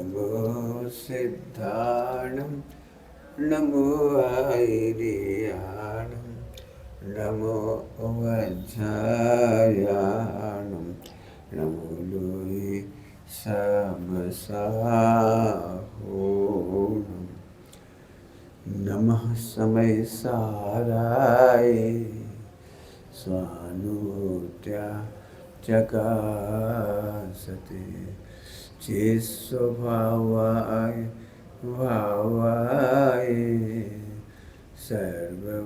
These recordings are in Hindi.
नमो सिद्धाणं नमो ऐरियाणं नमो वज्रायाणं नमो लोहि समसाहोणं नमः समय साराय स्वानुत्या चकासते चिस्वभावाय भावाय सर्वभावान्तरच्छते।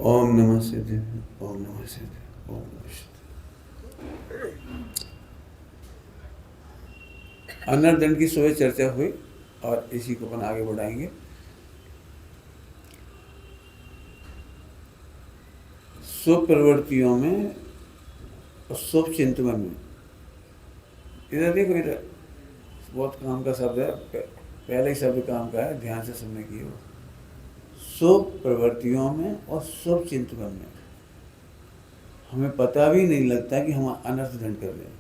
ओम नमः सिद्धि, ओम नमः सिद्धि, ओम नमः सिद्धि। अनर्दंड की सुबह चर्चा हुई और इसी को अपन आगे बढ़ाएंगे। शुभ प्रवृत्तियों में और शुभ चिंतन में, इधर देखो, इधर बहुत काम का शब्द है, पहले ही शब्द काम का है, ध्यान से सुनने की हो। शुभ प्रवृत्तियों में और शुभ चिंतन में हमें पता भी नहीं लगता कि हम अनर्थ दंड कर रहे हैं।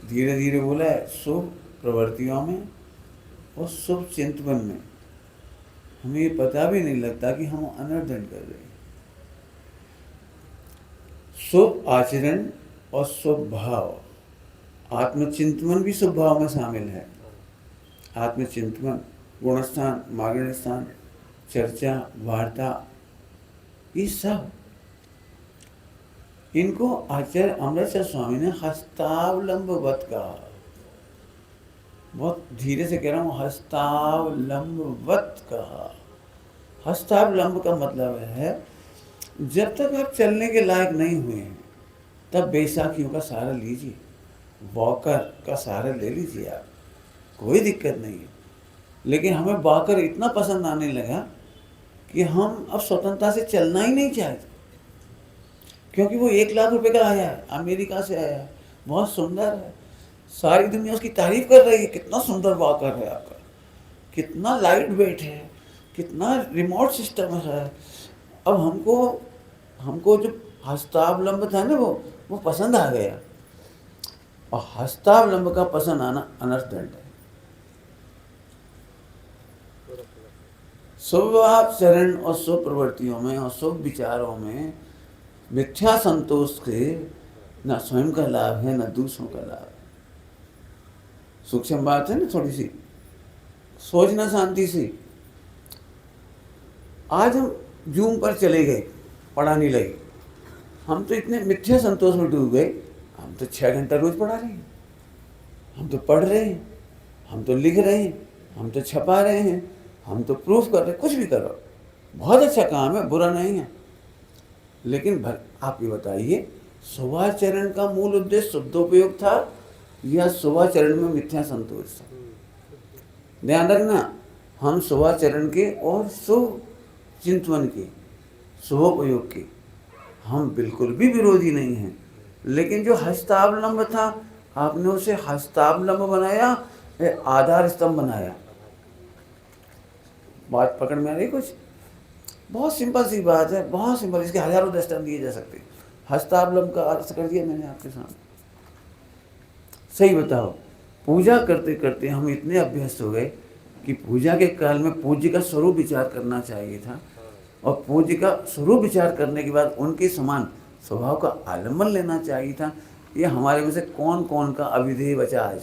धीरे धीरे बोला है, शुभ प्रवृत्तियों में और शुभ चिंतन में हमें ये पता भी नहीं लगता कि हम अनर्थ दंड कर रहे हैं। शुभ आचरण और शुभ भाव, आत्मचिंतन भी शुभ भाव में शामिल है। आत्मचिंतन, गुणस्थान, मार्गण स्थान, चर्चा, वार्ता, ये सब, इनको आचार्य अमृतसर स्वामी ने हस्तावलंबवत कहा। बहुत धीरे से कह रहा हूँ, हस्तावलंबवत कहा। हस्तावलंब का मतलब है, जब तक आप चलने के लायक नहीं हुए हैं तब बैसाखियों का सहारा लीजिए, वॉकर का सहारा ले लीजिए आप, कोई दिक्कत नहीं है। लेकिन हमें वॉकर इतना पसंद आने लगा कि हम अब स्वतंत्रता से चलना ही नहीं चाहते, क्योंकि वो 1 लाख रुपए का आया है, अमेरिका से आया है, बहुत सुंदर है, सारी दुनिया उसकी तारीफ कर रही है, कितना सुंदर वॉकर है आपका, कितना लाइट वेट है, कितना रिमोट सिस्टम है। अब हमको जो हस्तावलंब था ना, वो पसंद आ गया, और हस्तावलंब का पसंद आना अनर्थ दंड है। शुभ आचरण और शुभ प्रवृत्तियों में और शुभ विचारों में मिथ्या संतोष से न स्वयं का लाभ है न दूसरों का लाभ है। सूक्ष्म बात है ना, थोड़ी सी सोचना शांति से। आज हम जूम पर चले गए, पढ़ाने लगे, हम तो इतने मिथ्या संतोष में डूब गए, हम तो 6 घंटा रोज पढ़ा रहे हैं, हम तो पढ़ रहे हैं, हम तो लिख रहे हैं, हम तो छपा रहे हैं, हम तो प्रूफ कर रहे हैं, कुछ भी करो, बहुत अच्छा काम है, बुरा नहीं है। लेकिन आप ये बताइए, शुभाचरण का मूल उद्देश्य शुद्धोपयोग था या शुभाचरण में मिथ्या संतोष था? ध्यान रखना, हम शुभाचरण के और शुभ चिंतन के, शुभोपयोग के हम बिल्कुल भी विरोधी नहीं हैं। लेकिन जो हस्तावलंब था, आपने उसे हस्तावलंब बनाया, आधार स्तंभ बनाया। बात पकड़ में आ रही कुछ? बहुत सिंपल सी बात है, बहुत सिंपल, इसके हजारों दृष्टांत दिए जा सकते। हस्तावलंब का अर्थ कर दिया मैंने आपके सामने। सही बताओ, पूजा करते करते हम इतने अभ्यस्त हो गए कि पूजा के काल में पूज्य का स्वरूप विचार करना चाहिए था, और पूज्य का स्वरूप विचार करने के बाद उनके समान स्वभाव का आलम्बन लेना चाहिए था। ये हमारे में से कौन कौन का अविधेय बचा आज?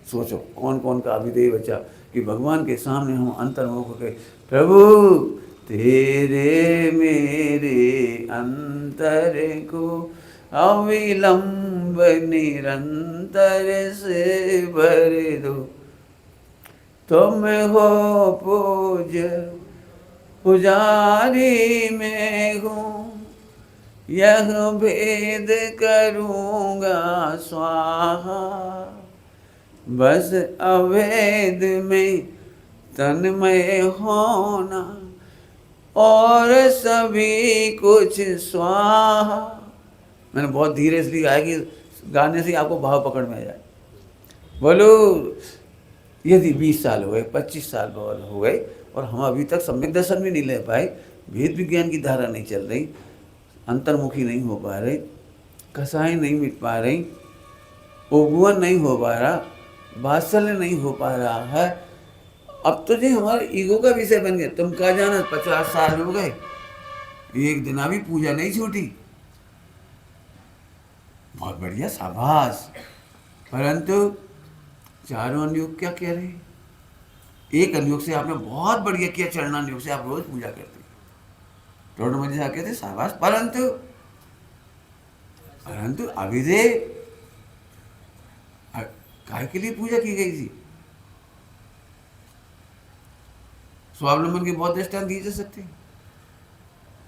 सोचो कौन कौन का अभिदेय बचा कि भगवान के सामने हम अंतर्मुख हो गए। प्रभु तेरे मेरे अंतर को अविलंब निरंतर से भर दो, तुम हो पूज्य पुजारी में हूँ, यह भेद करूँगा स्वाहा, बस अभेद में तन्मय होना और सभी कुछ स्वाहा। मैंने बहुत धीरे इसलिए गाया कि गाने से आपको भाव पकड़ में आ जाए। बोलो यदि 20 साल हो गए, 25 साल हो गए और हम अभी तक सम्यक दर्शन भी नहीं ले पाए, भेद विज्ञान की धारा नहीं चल रही, अंतर्मुखी नहीं हो पा रही, कसाएं नहीं मिट पा रही, उपवन नहीं हो पा रहा, वात्सल्य नहीं हो पा रहा है, अब तो जी हमारे ईगो का विषय बन गया। तुम कहा जाना 50 साल हो गए, एक दिन अभी पूजा नहीं छूटी, बहुत बढ़िया शाबाश, परंतु चारों अनुयोग क्या कह रहे हैं? एक अनुयोग से आपने बहुत बढ़िया किया, चरणानुयोग से आप रोज पूजा करते, टोट मजे से कहते शाबाश, परंतु परंतु अभिधेय काय के लिए पूजा की गई थी? स्वावलंबन के बहुत दृष्टांत दिए जा सकते हैं।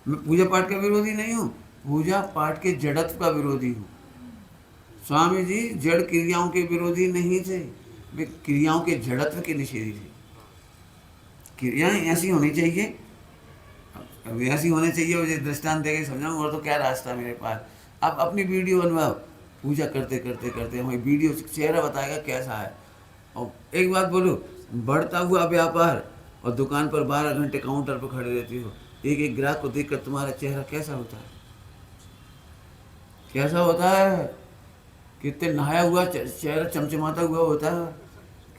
मैं पूजा पाठ का विरोधी नहीं हूँ, पूजा पाठ के जड़त्व का विरोधी हूँ। स्वामी जी जड़ क्रियाओं के विरोधी नहीं थे, वे क्रियाओं के जड़त्व के निषेधी थे। क्रियाएं ऐसी होनी चाहिए, अब ऐसी होनी चाहिए, मुझे दृष्टांत देके समझाऊँ और तो क्या रास्ता मेरे पास। आप अपनी वीडियो बनवाओ, पूजा करते करते करते हमें वीडियो चेहरा बताएगा कैसा है। और एक बात बोलो, बढ़ता हुआ व्यापार और दुकान पर 12 घंटे काउंटर पर खड़े रहती हो, एक एक ग्राहक को देखकर तुम्हारा चेहरा कैसा होता है? कैसा होता है? कितने नहाया हुआ चेहरा चमचमाता हुआ होता है,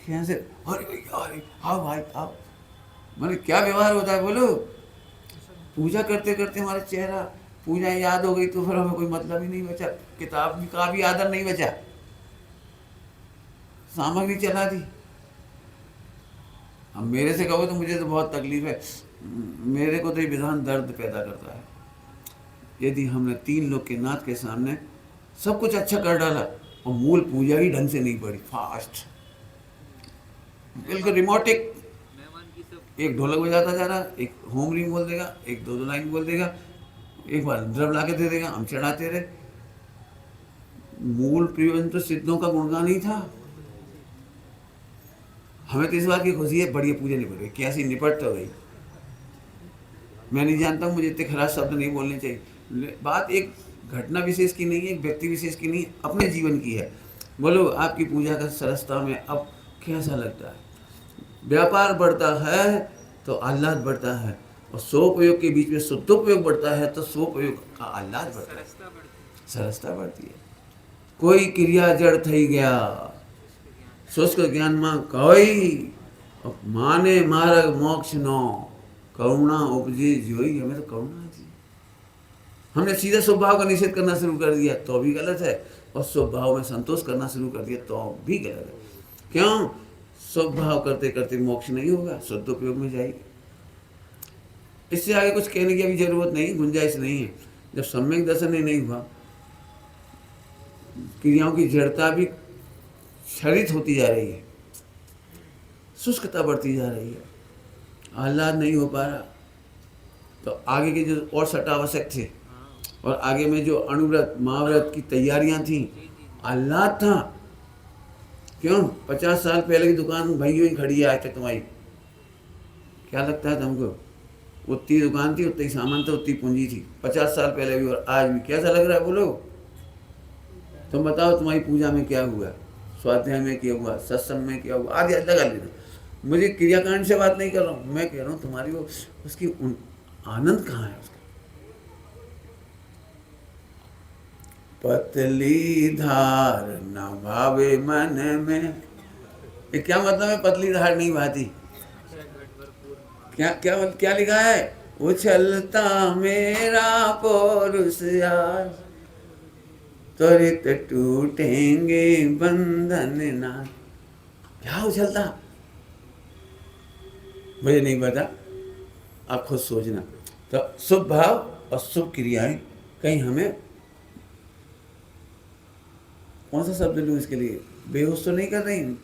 कैसे अरे भैया अरे आओ भाई आओ, मैंने क्या व्यवहार होता है बोलो। पूजा करते करते हमारा चेहरा, पूजा याद हो गई तो फिर हमें कोई मतलब ही नहीं बचा, किताब का भी आदर नहीं बचा, सामग्री चला दी। अब मेरे से कहो तो मुझे तो बहुत तकलीफ है, मेरे को तो ये विधान दर्द पैदा करता है। यदि हमने 3 लोग के नाथ के सामने सब कुछ अच्छा कर डाला और मूल पूजा ही ढंग से नहीं पड़ी, फास्ट बिल्कुल रिमोटिक, एक ढोलक बजाता जा रहा, एक होम रिंग बोल देगा, एक 2 लाइन बोल देगा, एक बार ड्रम ला के दे देगा, हम चढ़ाते रहे। मूल प्रयोजन तो सिद्धों का गुणगान ही था। हमें तो इस बात की खुशी है बढ़िया पूजा निपट गई, कैसी निपट तो गई। मैं नहीं जानता हूँ, मुझे इतने खराब शब्द नहीं बोलने चाहिए। बात एक घटना विशेष की नहीं है, एक व्यक्ति विशेष की नहीं, अपने जीवन की है। बोलो आपकी पूजा का सरसता में अब कैसा लगता है? व्यापार बढ़ता है तो आह्लाद बढ़ता है, और स्वोपयोग के बीच में शुद्धोपयोग बढ़ता है तो स्वोपयोग का आह्लाद बढ़ता है, सरसता बढ़ती है। कोई क्रिया जड़ थई गया, शुष्क ज्ञान मां कोई माने मार्ग मोक्ष नो, करुणा उपजे जोई। हमें तो करुणा थी, हमने सीधे स्वभाव का निषेध करना शुरू कर दिया तो भी गलत है, और स्वभाव में संतोष करना शुरू कर दिया तो भी गलत है। क्यों? स्वभाव करते करते मोक्ष नहीं होगा, शुद्ध उपयोग में जाएगी। इससे आगे कुछ कहने की अभी जरूरत नहीं, गुंजाइश नहीं है। जब सम्यक दर्शन ही नहीं हुआ, क्रियाओं की जड़ता भी क्षरित होती जा रही है, शुष्कता बढ़ती जा रही है, आह्लाद नहीं हो पा रहा, तो आगे के जो और सट आवश्यक थे और आगे में जो अणुव्रत महाव्रत की तैयारियां थी, आह्लाद था। क्यों? 50 साल पहले की दुकान भाइयों ही खड़ी है आज तक तुम्हारी। क्या लगता है तुमको? उतनी दुकान थी, उतनी सामान था, उतनी पूंजी थी 50 साल पहले भी और आज भी। कैसा लग रहा है बोलो? तुम बताओ तुम्हारी पूजा में क्या हुआ, स्वाध्याय में क्या हुआ, सत्संग में क्या हुआ, आदि लगा लेना। मुझे क्रियाकांड से बात नहीं कर रहा हूँ, मैं कह रहा हूँ तुम्हारी वो उसकी आनंद कहाँ है उसका? पतली धार न भावे मन में, ये क्या मतलब है? पतली धार नहीं भाती, क्या क्या क्या लिखा है? उछलता मेरा पौरुष आज, त्वरित टूटेंगे बंधन ना। क्या उछलता, मुझे नहीं पता, आप खुद सोचना। तो शुभ भाव और शुभ क्रियाएं कहीं हमें, कौन सा शब्द लूँ इसके लिए, बेहोश तो नहीं कर रही हैं,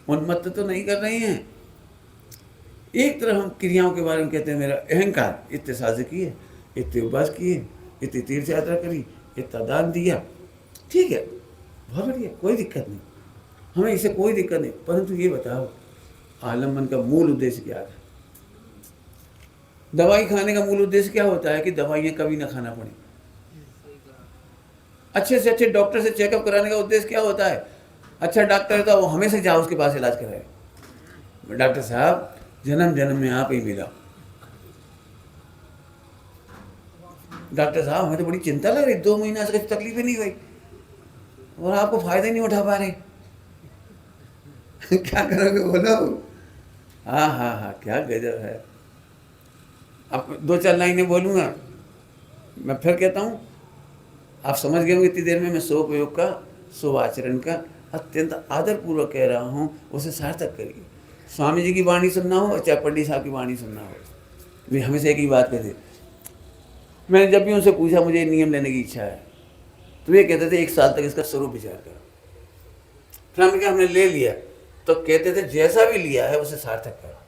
उन्मत्त तो नहीं कर रही हैं। एक तरफ हम क्रियाओं के बारे में कहते हैं मेरा अहंकार, इतने साजे किए, इतने उपवास किए, इतनी तीर्थ यात्रा करी, इतना दान दिया, ठीक है, बहुत बढ़िया, कोई दिक्कत नहीं, हमें इससे कोई दिक्कत नहीं। परंतु ये बताओ आलम्बन का मूल उद्देश्य क्या है? दवाई खाने का मूल उद्देश्य क्या होता है कि दवाइयाँ कभी ना खाना पड़े। अच्छे से अच्छे डॉक्टर से चेकअप कराने का उद्देश्य क्या होता है? अच्छा डॉक्टर है तो वो हमेशा जाओ उसके पास इलाज कराए। डॉक्टर साहब जन्म जन्म में आप ही मिला, डॉक्टर साहब हमें तो बड़ी चिंता लग रही, 2 महीना से कुछ तकलीफ ही नहीं हुई और आपको फायदा ही नहीं उठा पा रहे। क्या करोगे बोलो? हाँ हाँ हाँ, क्या गजब है। अब 2-4 लाइनें बोलूँगा, मैं फिर कहता हूँ, आप समझ गए होंगे इतनी देर में मैं शुभयोग का, शुभ आचरण का अत्यंत आदरपूर्वक कह रहा हूँ, उसे सार्थक करिए। स्वामी जी की वाणी सुनना हो चाहे पंडित साहब की वाणी सुनना हो, वे हमेशा एक ही बात कहते। मैंने जब भी उनसे पूछा मुझे नियम लेने की इच्छा है, तो ये कहते थे 1 साल तक इसका स्वरूप विचार करो। फिर हमने कहा हमने ले लिया, तो कहते थे जैसा भी लिया है उसे सार्थक करो।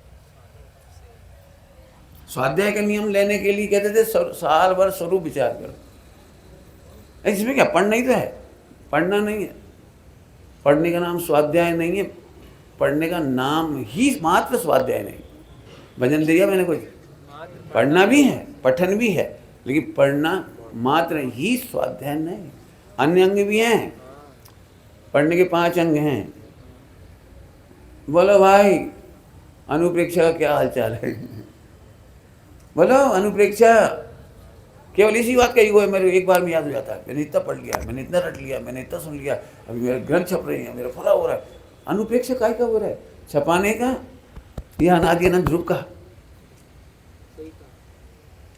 स्वाध्याय का नियम लेने के लिए कहते थे साल भर स्वरूप विचार करो। इसमें क्या पढ़ना ही तो है, पढ़ना नहीं है, पढ़ने का नाम स्वाध्याय नहीं है, पढ़ने का नाम ही मात्र स्वाध्याय नहीं। भजन दिया मैंने कुछ, पढ़ना भी है, पठन भी है, लेकिन पढ़ना मात्र ही स्वाध्याय नहीं। अन्य अंग भी हैं, पढ़ने के 5 अंग हैं। बोलो भाई अनुप्रेक्षा का क्या हालचाल है? बोलो अनुप्रेक्षा, केवल इसी बात का ईगो है, मेरे एक बार में याद हो जाता है, मैंने इतना पढ़ लिया, मैंने इतना रट लिया, मैंने इतना सुन लिया, अभी मेरे ग्रंथ छप रहे हैं, मेरा फला हो रहा है। अनुप्रेक्षा काय का हो रहा है? छपाने का या अनादि अनंत ध्रुव का?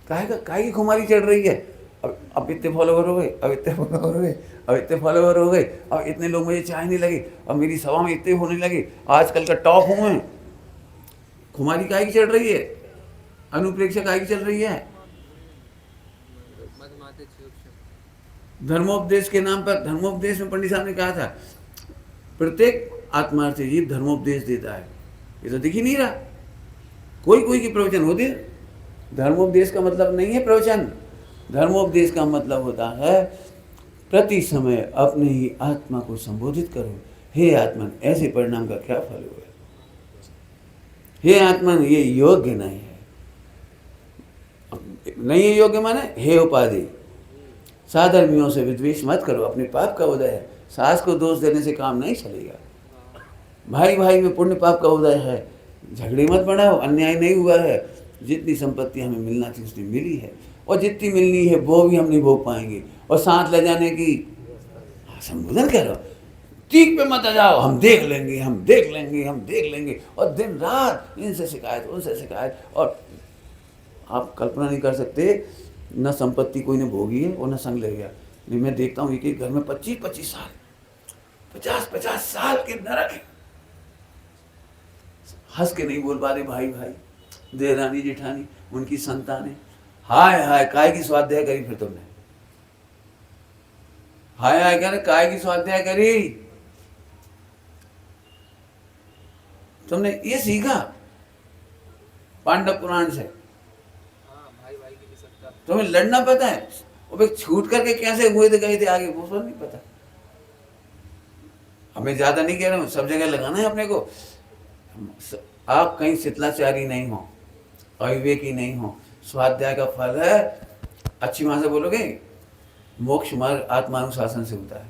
काय की खुमारी चढ़ रही है? अब इतने फॉलोवर हो गए, अब इतने फॉलोवर हो गए, अब इतने फॉलोवर हो गए, अब इतने लोग मुझे चाहने लगे, अब मेरी सभा में इतने होने लगे, आजकल का टॉप हूँ मैं। खुमारी काय की चढ़ रही है? अनुप्रेक्षा काय की चल रही है? धर्मोपदेश के नाम पर, धर्मोपदेश में पंडित साहब ने कहा था प्रत्येक आत्मार्थी जीव धर्मोपदेश देता है, ये तो दिख ही नहीं रहा। कोई कोई की प्रवचन होते, धर्मोपदेश का मतलब नहीं है प्रवचन, धर्मोपदेश का मतलब होता है प्रति समय अपने ही आत्मा को संबोधित करो, हे आत्मन ऐसे परिणाम का क्या फल हुआ, हे आत्मन ये योग्य नहीं है, नहीं है योग्य माने हे उपाधि, साधर्मियों से विद्वेष मत करो, अपने पाप का उदय है, सास को दोष देने से काम नहीं चलेगा, भाई भाई में पुण्य पाप का उदय है, झगड़े मत बढ़ाओ, अन्याय नहीं हुआ है, जितनी संपत्ति हमें मिलना थी उसने मिली है, और जितनी मिलनी है वो भी हम नहीं भोग पाएंगे, और साथ ले जाने की संबोधन करो, ठीक पे मत आ जाओ, हम देख लेंगे, हम देख लेंगे, हम देख लेंगे, और दिन रात इनसे शिकायत उनसे शिकायत, और आप कल्पना नहीं कर सकते, न संपत्ति कोई ने भोगी है और न संग ले गया। नहीं, मैं देखता हूँ एक एक घर में 25-25 साल, 50-50 साल के नरक है, हंस के नहीं बोल पा रहे भाई भाई, देवरानी जेठानी उनकी संतानें, हाय हाय काय की स्वाध्याय करी फिर तुमने, हाय हाय क्या काय की स्वाध्याय करी तुमने, ये सीखा पांडव पुराण से, तुम्हें लड़ना पता है, वो भाई छूट करके कैसे हुए थे गए थे आगे वो सब नहीं पता। हमें ज्यादा नहीं कह रहा हूँ, सब जगह लगाना है अपने को। आप कहीं शितलाचारी नहीं हो, अविवेकी नहीं हो, स्वाध्याय का फल है, अच्छी मां से बोलोगे, मोक्ष मार्ग आत्मानुशासन से होता है,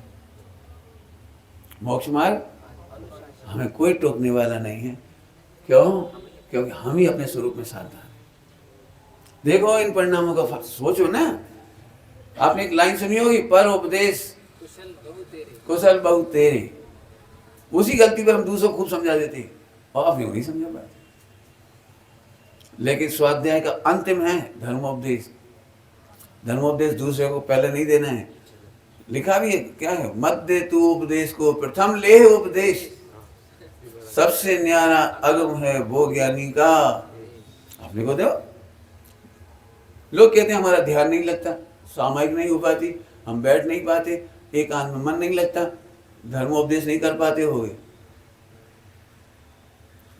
मोक्ष मार्ग हमें कोई टोकने वाला नहीं है। क्यों? क्योंकि हम ही अपने स्वरूप में सावधान हैं। देखो इन परिणामों का फल, सोचो ना, आपने एक लाइन सुनी होगी, पर उपदेश कुशल बहु तेरे, उसी गलती पर हम दूसरों को खूब समझा देते और आप नहीं समझा पाते। लेकिन स्वाध्याय का अंतिम है धर्मोपदेश, धर्मोपदेश दूसरे को पहले नहीं देना है, लिखा भी है क्या है, मत दे तू उपदेश को प्रथम ले उपदेश, सबसे न्यारा अगम है वो ज्ञानी का। आपने को दो। लोग कहते हैं हमारा ध्यान नहीं लगता, सामायिक नहीं हो पाती, हम बैठ नहीं पाते, एकांत में मन नहीं लगता, धर्मोपदेश नहीं कर पाते हो गए।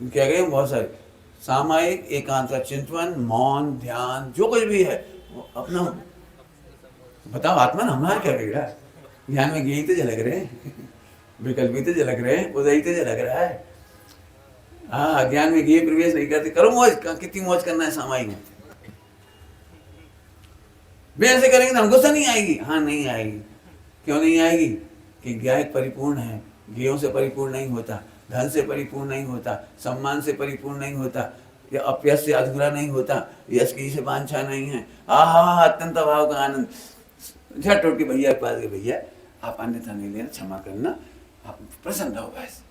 क्या गए बहुत सारे सामायिक एकांत का चिंतन, मौन, ध्यान, जो कुछ भी है वो अपना बताओ। आत्मा ना हमारा क्या बिगड़ा? ध्यान में यही तो झलक रहे हैं, विकल्प भी तो झलक रहे हैं, उदय तो झलक रहा है। हाँ, ज्ञान में ये प्रवेश नहीं करते। करो मौज, कितनी मौज करना है सामायिक में। वे ऐसे करेंगे तो हमको गुस्सा नहीं आएगी। हाँ नहीं आएगी। क्यों नहीं आएगी? कि ज्ञान परिपूर्ण है, ज्ञों से परिपूर्ण नहीं होता, धन से परिपूर्ण नहीं होता, सम्मान से परिपूर्ण नहीं होता, या अपयश से अधूरा नहीं होता, यश की से वांछा नहीं है। आहा, अत्यंत भाव का आनंद। झट उठ के भैया के पास गए, भैया आप अन्यथा नहीं लेना, क्षमा करना, आप प्रसन्न रहो बस।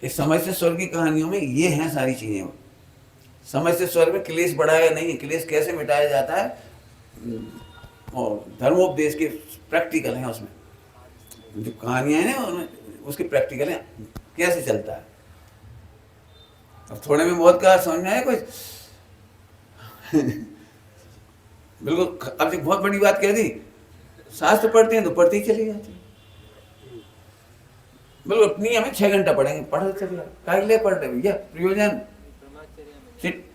इस समय से स्वर्ग की कहानियों में ये हैं सारी चीजें। समय से स्वर्ग में क्लेश बढ़ाया नहीं है। क्लेश कैसे मिटाया जाता है, और धर्मोपदेश के प्रैक्टिकल हैं उसमें। जो कहानियां हैं ना उसके प्रैक्टिकल हैं, कैसे चलता है। अब थोड़े में बहुत का समझ में आया कुछ? बिल्कुल। अब एक बहुत बड़ी बात कह दी, शास्त्र पढ़ते हैं तो पढ़ते ही चली जाती है। बिल्कुल अपनी हमें 6 घंटा पढ़ेंगे, पढ़ते चले जाए, काहे लिए पढ़ रहे भैया? प्रयोजन।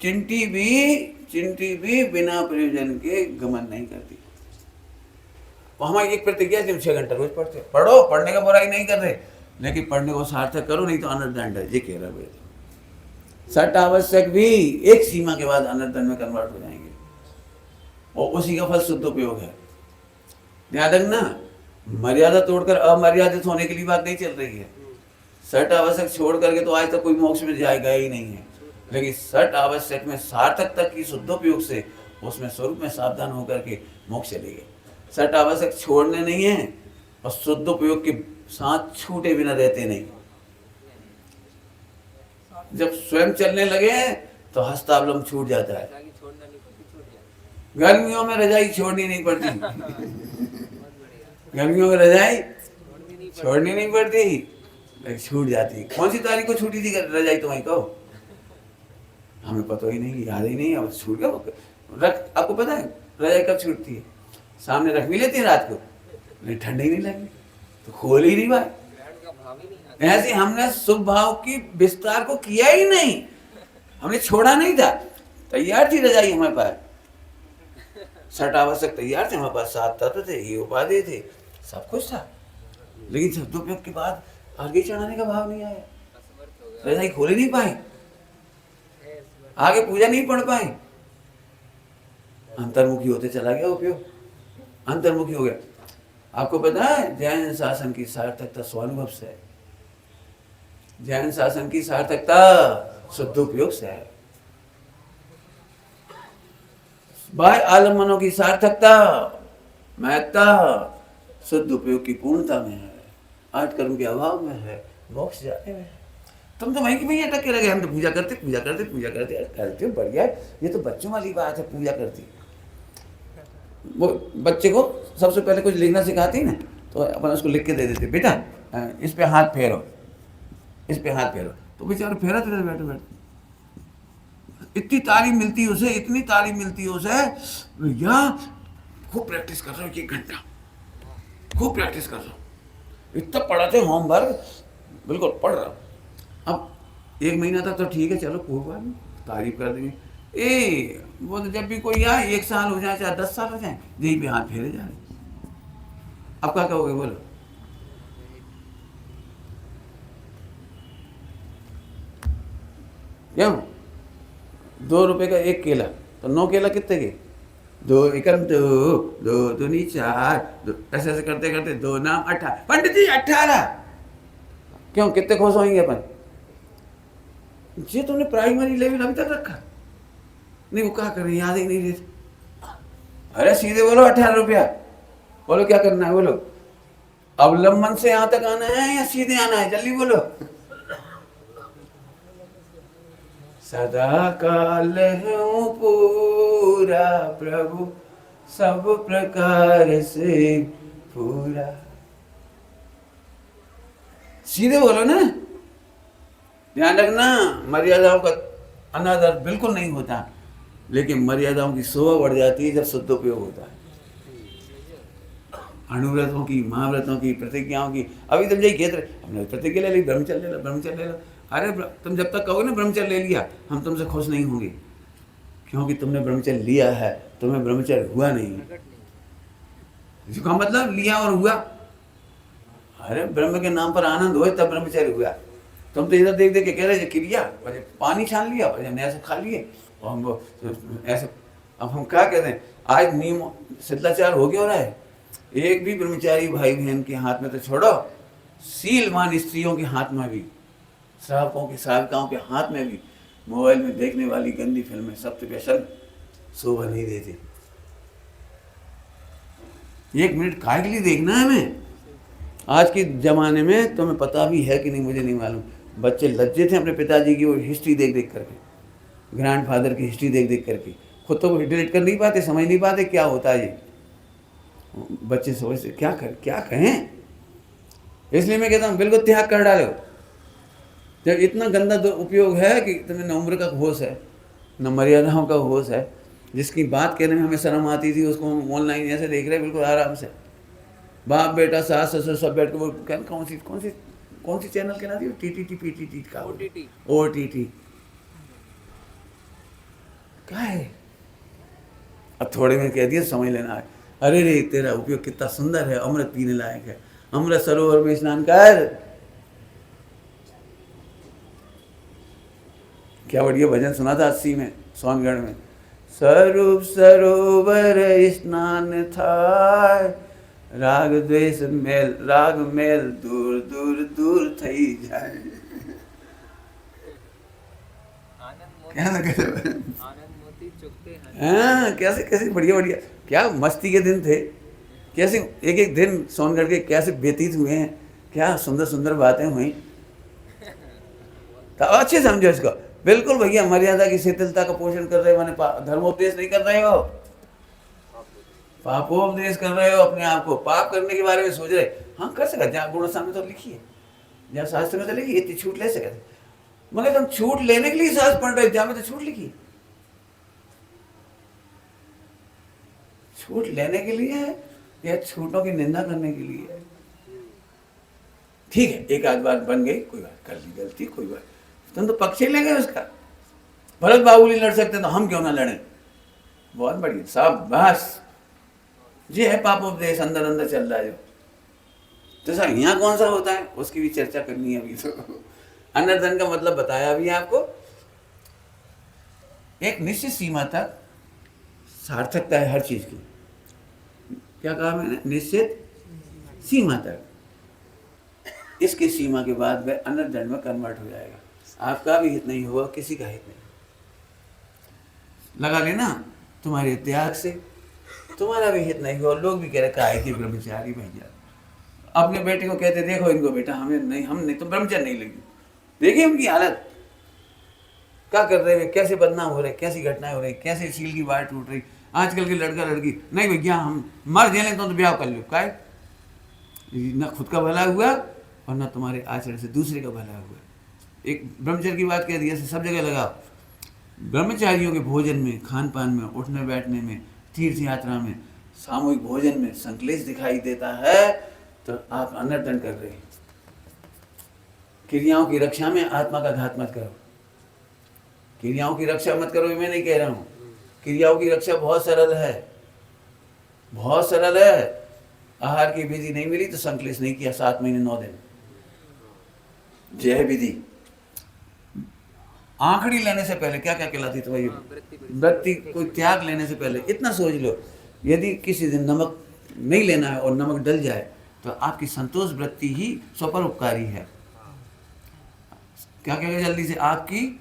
चिंटी भी बिना प्रयोजन के गमन नहीं करती। हमारी एक प्रतिज्ञा है, 6 घंटा रोज पढ़ते। पढ़ो, पढ़ने का बुराई नहीं कर रहे, लेकिन पढ़ने को सार्थक करो, नहीं तो अनर्दंड है। ये कह रहा है। सठ आवश्यक भी एक सीमा के बाद अनर्दंड में कन्वर्ट हो जाएंगे, और उसी का फल शुद्ध उपयोग है। ध्यान रखना, मर्यादा तोड़कर अमर्यादित होने के लिए बात नहीं चल रही है। सठ आवश्यक छोड़ करके तो आज तक कोई मोक्ष में जाएगा ही नहीं है, लेकिन सठ आवश्यक में सार्थक तक की शुद्धोपयोग से उसमें स्वरूप में सावधान होकर के मोक्ष चलेंगे। सठ आवश्यक छोड़ने नहीं है, और शुद्धोपयोग के साथ छूटे बिना रहते नहीं। जब स्वयं चलने लगे तो हस्तावलंब छूट जाता है। गर्मियों में रजाई छोड़नी नहीं पड़ती। गर्मियों में रजाई छोड़नी नहीं पड़ती, लेकिन छूट जाती। कौन सी तारीख को छूटी थी रजाई तुम्हारी? कहो, हमें पता ही नहीं, याद ही नहीं। अब छूट गया। रख, आपको पता है रजाई कब छूटती है? सामने रख भी लेती है रात को, लेकिन ठंड ही नहीं लगी तो खोल ही नहीं पाए। ऐसे हमने शुभ भाव की विस्तार को किया ही नहीं, हमने छोड़ा नहीं था। तैयार थी रजाई हमारे पास, सठ आवश्यक तैयार थे हमारे पास, 7 तत्व थे, ये उपाधि थे, सब कुछ था, लेकिन सदुपयोग के बाद आगे चढ़ाने का भाव नहीं आया। रजाई खोल ही नहीं पाए, आगे पूजा नहीं पढ़ पाए। अंतर्मुखी होते चला गया उपयोग, अंतर्मुखी हो गया। आपको पता है जैन शासन की सार्थकता स्वानुभव से है। जैन शासन की सार्थकता शुद्ध उपयोग से है। बाह्य आलम्बनों की सार्थकता महत्ता शुद्ध उपयोग की पूर्णता में है, 8 कर्म के अभाव में है, मोक्ष जाने में है। तुम तो वहीं की वहीं अटक के लगे। हम तो पूजा करते करते बढ़िया। ये तो बच्चों वाली बात है, पूजा करती। वो बच्चे को सबसे पहले कुछ लिखना सिखाती ना, तो अपन उसको लिख के दे देते, बेटा इस पे हाथ फेरो, इस पे हाथ फेरो, तो बेचारा फेरते रहते बैठे बैठे। इतनी तालीम मिलती है उसे, इतनी तालीम मिलती है उसे। भैया खूब प्रैक्टिस कर रहा हूँ, 1 घंटा खूब प्रैक्टिस कर रहा हूँ। इतना पढ़ाते होमवर्क, बिल्कुल पढ़ रहा हूँ। अब 1 महीना तक तो ठीक है, चलो कोई बात नहीं, तारीफ कर देंगे। वो तो जब भी कोई आए, 1 साल हो जाए चाहे 10 साल हो जाए, यही पे हाथ फेरे जा रहे। अब क्या कहोगे बोलो? क्यों? 2 रुपए का 1 केला, तो 9 केला कितने के? 2 एकम 2, 2 दूनी 4, ऐसे ऐसे करते करते 2 नाम 18। पंडित जी 18। क्यों? कितने खुश होंगे अपन? ये तुमने प्राइमरी लेवल अभी तक रखा नहीं, वो क्या कर रहे, याद ही नहीं रहते। अरे सीधे बोलो 18 रुपया। बोलो क्या करना है, बोलो अवलंबन से यहां तक आना है या सीधे आना है? जल्दी बोलो। सदा काल हूँ पूरा प्रभु, सब प्रकार से पूरा। सीधे बोलो ना, ध्यान रखना, मर्यादाओं का अनादर बिल्कुल नहीं होता, लेकिन मर्यादाओं की शोभा बढ़ जाती है जब सदुपयोग होता है। अणुव्रतों की, महाव्रतों की, प्रतिज्ञाओं की, अभी तुम यही कहते रहे हमने प्रतिज्ञा ले ली, ब्रह्मचर्य ले लो, ब्रह्मचर्य ले लो। अरे तुम जब तक कहोगे ना ब्रह्मचर्य ले लिया, हम तुमसे खुश नहीं होंगे, क्योंकि तुमने ब्रह्मचर्य लिया है, तुम्हें ब्रह्मचर्य हुआ नहीं। इसका मतलब लिया और हुआ। अरे ब्रह्म के नाम पर आनंद हो तब ब्रह्मचर्य हुआ। तुम तो इधर देख देख के कह रहे क्रिया, पानी छान लिया, ऐसे खा लिए, और हम ऐसे। अब हम क्या कहते हैं, आज नियम शिष्टाचार हो क्यों रहा है? एक भी ब्रह्मचारी भाई बहन के हाथ में तो छोड़ो, शीलवान स्त्रियों के हाथ में भी, श्रावकों की साविकाओं के हाथ में भी मोबाइल में देखने वाली गंदी फिल्में सत्य व्यसन शोभा नहीं देती। 1 मिनट काय के लिए देखना है हमें? आज के ज़माने में तुम्हें पता भी है कि नहीं मुझे नहीं मालूम, बच्चे लज्जित हैं अपने पिताजी की वो हिस्ट्री देख देख करके, ग्रैंडफादर की हिस्ट्री देख देख करके। खुद तो रिलेट कर नहीं पाते, समझ नहीं पाते क्या होता है ये। बच्चे समझते क्या कहें। इसलिए मैं कहता हूँ बिल्कुल त्याग कर डालो। जब इतना गंदा उपयोग है कि तुम्हें न उम्र का होश है, न मर्यादाओं का होश है, जिसकी बात कहने में हमें शर्म आती थी उसको हम ऑनलाइन ऐसे देख रहे हैं बिल्कुल आराम से। बाप बेटा सास ससुर सब बैठ के वो कौन सी चैनल के नाती टीटीटी पीटीटी का ओटीटी क्या है। अब थोड़े में कह दिया समझ लेना है। अरे रे तेरा उपयोग कितना सुंदर है, अमृत पीने लायक है, अमृत सरोवर में स्नान कर। क्या बढ़िया भजन सुना था 80 में सोनगढ़ में, स्वरूप सरोवर स्नान था, राग द्वेष मेल राग मेल दूर दूर दूर थई जाए। क्या हाँ, कैसे कैसे बढ़िया बढ़िया, क्या मस्ती के दिन थे, कैसे एक एक दिन सोनगढ़ के कैसे व्यतीत हुए हैं, क्या सुंदर सुंदर बातें हुई। तो अच्छे समझो इसको, बिल्कुल भैया मर्यादा की शिथिलता का पोषण कर रहे हो, माने धर्मोपदेश नहीं कर रहे हो, पापोपदेश कर रहे हो अपने आप को, पाप करने के बारे में सोच रहे। हाँ कर सकते, जहाँ गुणस्थान में तो लिखी है, जहाँ शास्त्र में तो लिखी इतनी छूट ले सकते, मगर तुम छूट लेने के लिए शास्त्र पढ़ रहे, जहाँ में तो छूट लिखी, छूट लेने के लिए है या छूटों की निंदा करने के लिए है? ठीक है, एक आध बार बन गई, कोई बात, कर ली गलती, कोई बात, तुम तो पक्ष ही लेंगे उसका। भरत बाहुबली लड़ सकते तो हम क्यों ना लड़े? बहुत बढ़िया, शाबाश। ये है पापोपदेश अंदर अंदर चल रहा है जो। तो सर यहाँ कौन सा होता है उसकी भी चर्चा करनी है अभी। तो अनर्धन का मतलब बताया अभी आपको, एक निश्चित सीमा तक सार्थकता है हर चीज की। क्या कहा मैंने? निश्चित सीमा तक, इसकी सीमा के बाद वह अनर्धन में कन्वर्ट हो जाएगा। आपका भी हित नहीं होगा, किसी का हित नहीं। लगा लेना, तुम्हारे त्याग से तुम्हारा भी हित नहीं हुआ, लोग भी कह रहे काहे की ब्रह्मचारी भैया। अपने बेटे को कहते देखो इनको बेटा, हम नहीं तो ब्रह्मचर्य नहीं लगी। देखिए उनकी हालत क्या कर रहे हैं, कैसे बदनाम हो रहे, कैसी घटनाएं हो रही, कैसे शील की बात टूट रही। आजकल के लड़का लड़की, नहीं भैया हम मर जाने तो ब्याह कर लो, काय न खुद का भला हुआ और न तुम्हारे आचरण से दूसरे का भला हुआ। एक ब्रह्मचर्य की बात कह दी, ऐसे सब जगह लगाओ। ब्रह्मचारियों के भोजन में, खान पान में, उठने बैठने में, तीर्थ यात्रा में, सामूहिक भोजन में संक्लेश दिखाई देता है तो आप अनर्धन कर रहे हैं। क्रियाओं की रक्षा में आत्मा का घात मत करो, क्रियाओं की रक्षा मत करो, मैं नहीं कह रहा हूँ। क्रियाओं की रक्षा बहुत सरल है, बहुत सरल है। आहार की विधि नहीं मिली तो संक्लेश नहीं किया 7 महीने 9 दिन, जय विधि। आंखड़ी लेने से पहले क्या क्या कहलाती तो भाई, वृत्ति कोई त्याग लेने से पहले इतना सोच लो, यदि किसी दिन नमक नहीं लेना है और नमक डल जाए तो आपकी संतोष वृत्ति ही स्वपरोपकारी है। क्या कहेगा जल्दी से, आपकी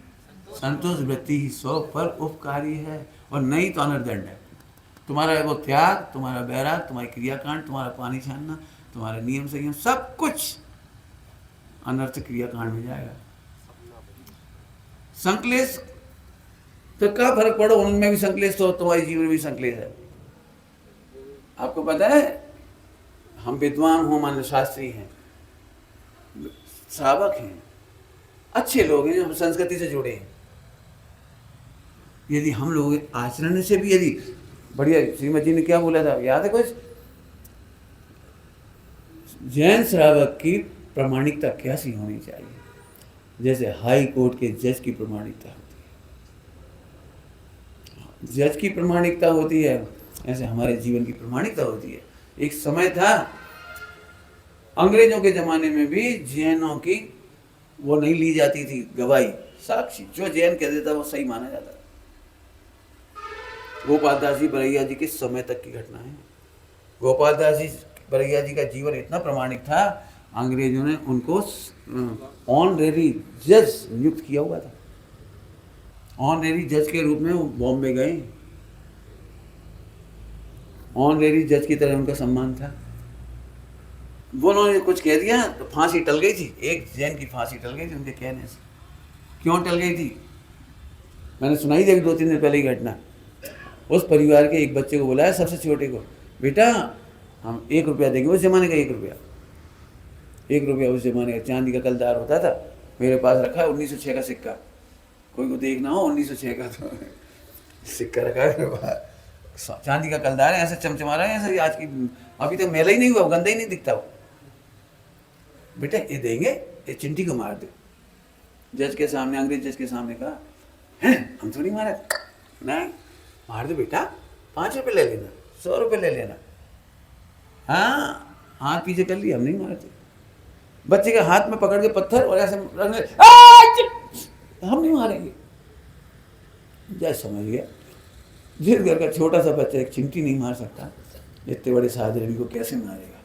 संतोष वृत्ति ही स्वपरोपकारी है, और नहीं तो अनर्दंड है। तुम्हारा वो त्याग, तुम्हारा बैराग, तुम्हारी क्रियाकांड, तुम्हारा पानी छानना, तुम्हारा नियम संयम, सब कुछ अनर्थ क्रियाकांड में जाएगा। संक्लेश तो क्या फर्क पड़ो, उनमें भी संक्लेश तो तुम्हारे जीवन में भी संक्लेश है। आपको पता है, हम विद्वान हो, मान लो शास्त्री हैं, श्रावक हैं, अच्छे लोग हैं जो संस्कृति से जुड़े हैं। यदि हम लोग आचरण से भी यदि बढ़िया, श्रीमती जी ने क्या बोला था याद है कुछ? जैन श्रावक की प्रामाणिकता कैसी होनी चाहिए? जैसे हाई कोर्ट के जज की प्रामाणिकता होती है, जज की प्रामाणिकता होती है, ऐसे हमारे जीवन की प्रामाणिकता होती है। एक समय था अंग्रेजों के जमाने में भी जैनों की वो नहीं ली जाती थी गवाही, साक्षी। जो जैन कह देता वो सही माना जाता। गोपाल दास जी बरैया जी के समय तक की घटना है। गोपाल दास जी बरैया जी का जीवन इतना प्रामाणिक था, अंग्रेजों ने उनको ऑनरेरी जज नियुक्त किया हुआ था। ऑनरेरी जज के रूप में वो बॉम्बे गए, ऑनरेरी जज की तरह उनका सम्मान था। वो उन्होंने कुछ कह दिया तो फांसी टल गई थी। एक जैन की फांसी टल गई थी उनके कहने से। क्यों टल गई थी? मैंने सुनाई थी 2-3 दिन पहले ही घटना। उस परिवार के एक बच्चे को बुलाया, सबसे छोटे को, बेटा हम 1 रुपया देंगे। उस जमाने का 1 रुपया, 1 रुपया उस जमाने का चांदी का कलदार होता था। मेरे पास रखा है 1906 का सिक्का, कोई को देखना हो 1906 का तो सिक्का रखा है मेरे पास, चांदी का कलदार है, ऐसे चमचमा रहा है ऐसे। आज की अभी तक मेला ही नहीं हुआ, गंदा ही नहीं दिखता वो। बेटा ये देंगे, ये चिंटी को मार दो। जज के सामने, अंग्रेज जज के सामने कहा, हैं हम थोड़ी मारे, नहीं मार दो बेटा, 5 रुपये ले लेना, 100 रुपये ले लेना। हाँ हाथ पीछे कर लिया, हम नहीं मारते। बच्चे के हाथ में पकड़ के पत्थर और ऐसे रखने, हम नहीं मारेंगे। जज समझ गया, जिस घर का छोटा सा बच्चा एक चिंटी नहीं मार सकता, इतने बड़े साधु को कैसे मारेगा?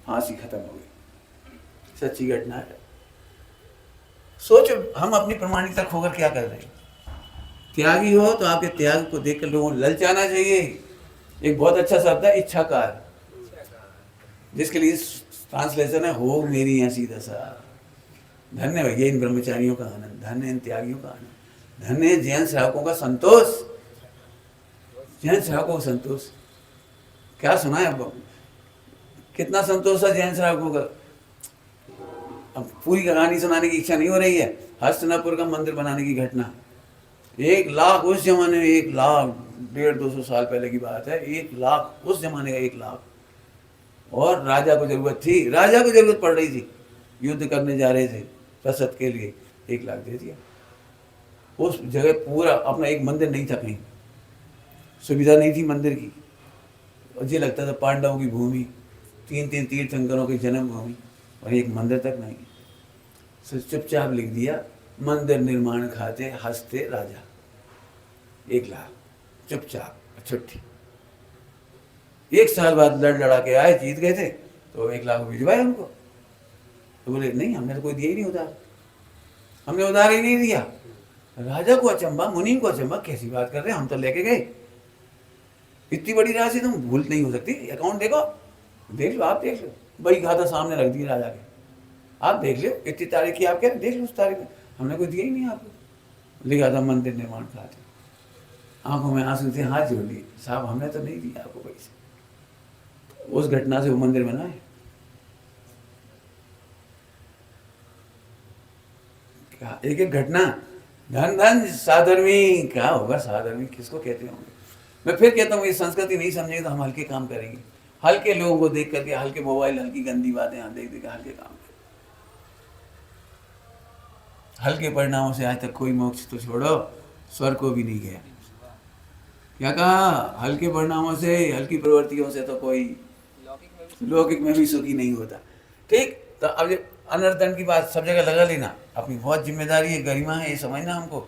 फांसी खत्म हो गई। सच्ची घटना है। सोचो हम अपनी प्रामाणिकता खोकर क्या कर रहे हैं। त्यागी हो तो आपके त्याग को देखकर लोगों को ललचाना चाहिए। एक बहुत अच्छा शब्द है इच्छाकार, जिसके लिए ट्रांसलेशन है हो मेरी ऐसी दशा। धन्य भैया इन ब्रह्मचारियों का आनंद, धन्य इन त्यागियों का आनंद, धन्य जैन श्रावकों का संतोष, जैन श्रावकों का संतोष। क्या सुना है अब, कितना संतोष है जैन श्रावकों का। अब पूरी कहानी सुनाने की इच्छा नहीं हो रही है। हस्तिनापुर का मंदिर बनाने की घटना, 1 लाख उस जमाने में, 1 लाख 150-200 साल पहले की बात है। 1 लाख उस जमाने का 1 लाख। और राजा को जरूरत थी, राजा को जरूरत पड़ रही थी, युद्ध करने जा रहे थे रसद के लिए, 1 लाख दे दिया। उस जगह पूरा अपना एक मंदिर नहीं था, कहीं सुविधा नहीं थी मंदिर की। और ये लगता था पांडवों की भूमि, 3 तीर्थंकरों की जन्मभूमि, और एक मंदिर तक नहीं। सो चुपचाप लिख दिया मंदिर निर्माण खाते हंसते राजा, 1 लाख चुपचाप, छुट्टी। 1 साल बाद लड़ा के आए, जीत गए थे, तो 1 लाख भिजवाए उनको। तो बोले नहीं हमने तो कोई दिया ही नहीं उधार, हमने उधार ही नहीं दिया। राजा को अचंबा, मुनीम को अचंबा, कैसी बात कर रहे हैं, हम तो लेके गए। इतनी बड़ी राशि तुम भूल नहीं हो सकती। अकाउंट देखो, देख लो, आप देख लो, बही खाता सामने रख दिया राजा के, आप देख लो इतनी तारीख की, आप कह रहे देख लो उस तारीख में, हमने कोई दिया ही नहीं आपको। लिखा था मंदिर निर्माण खाते। आंखों में आंसू थे, हाथ जोड़ लिए, साहब हमने तो नहीं दिया आपको पैसे। उस घटना से वो मंदिर बना है। क्या एक एक घटना, धन धन साधर्मी, क्या होगा साधर्मी, किसको कहते होंगे। मैं फिर कहता हूँ ये संस्कृति नहीं समझेंगे तो हम हल्के काम करेंगे। हल्के लोगों को देख करके, हल्के मोबाइल, हल्की गंदी बातें यहाँ देख देख हल्के काम करें। हल्के परिणामों से आज तक कोई मोक्ष तो छोड़ो, स्वर्ग को भी नहीं गया। क्या कहा? हल्के परिणामों से, हल्की प्रवृत्तियों से तो कोई लौकिक में भी सुखी नहीं होता। ठीक, तो अब ये अनर्दन की बात सब जगह लगा लेना, अपनी बहुत जिम्मेदारी है, गरिमा है, ये समझना हमको।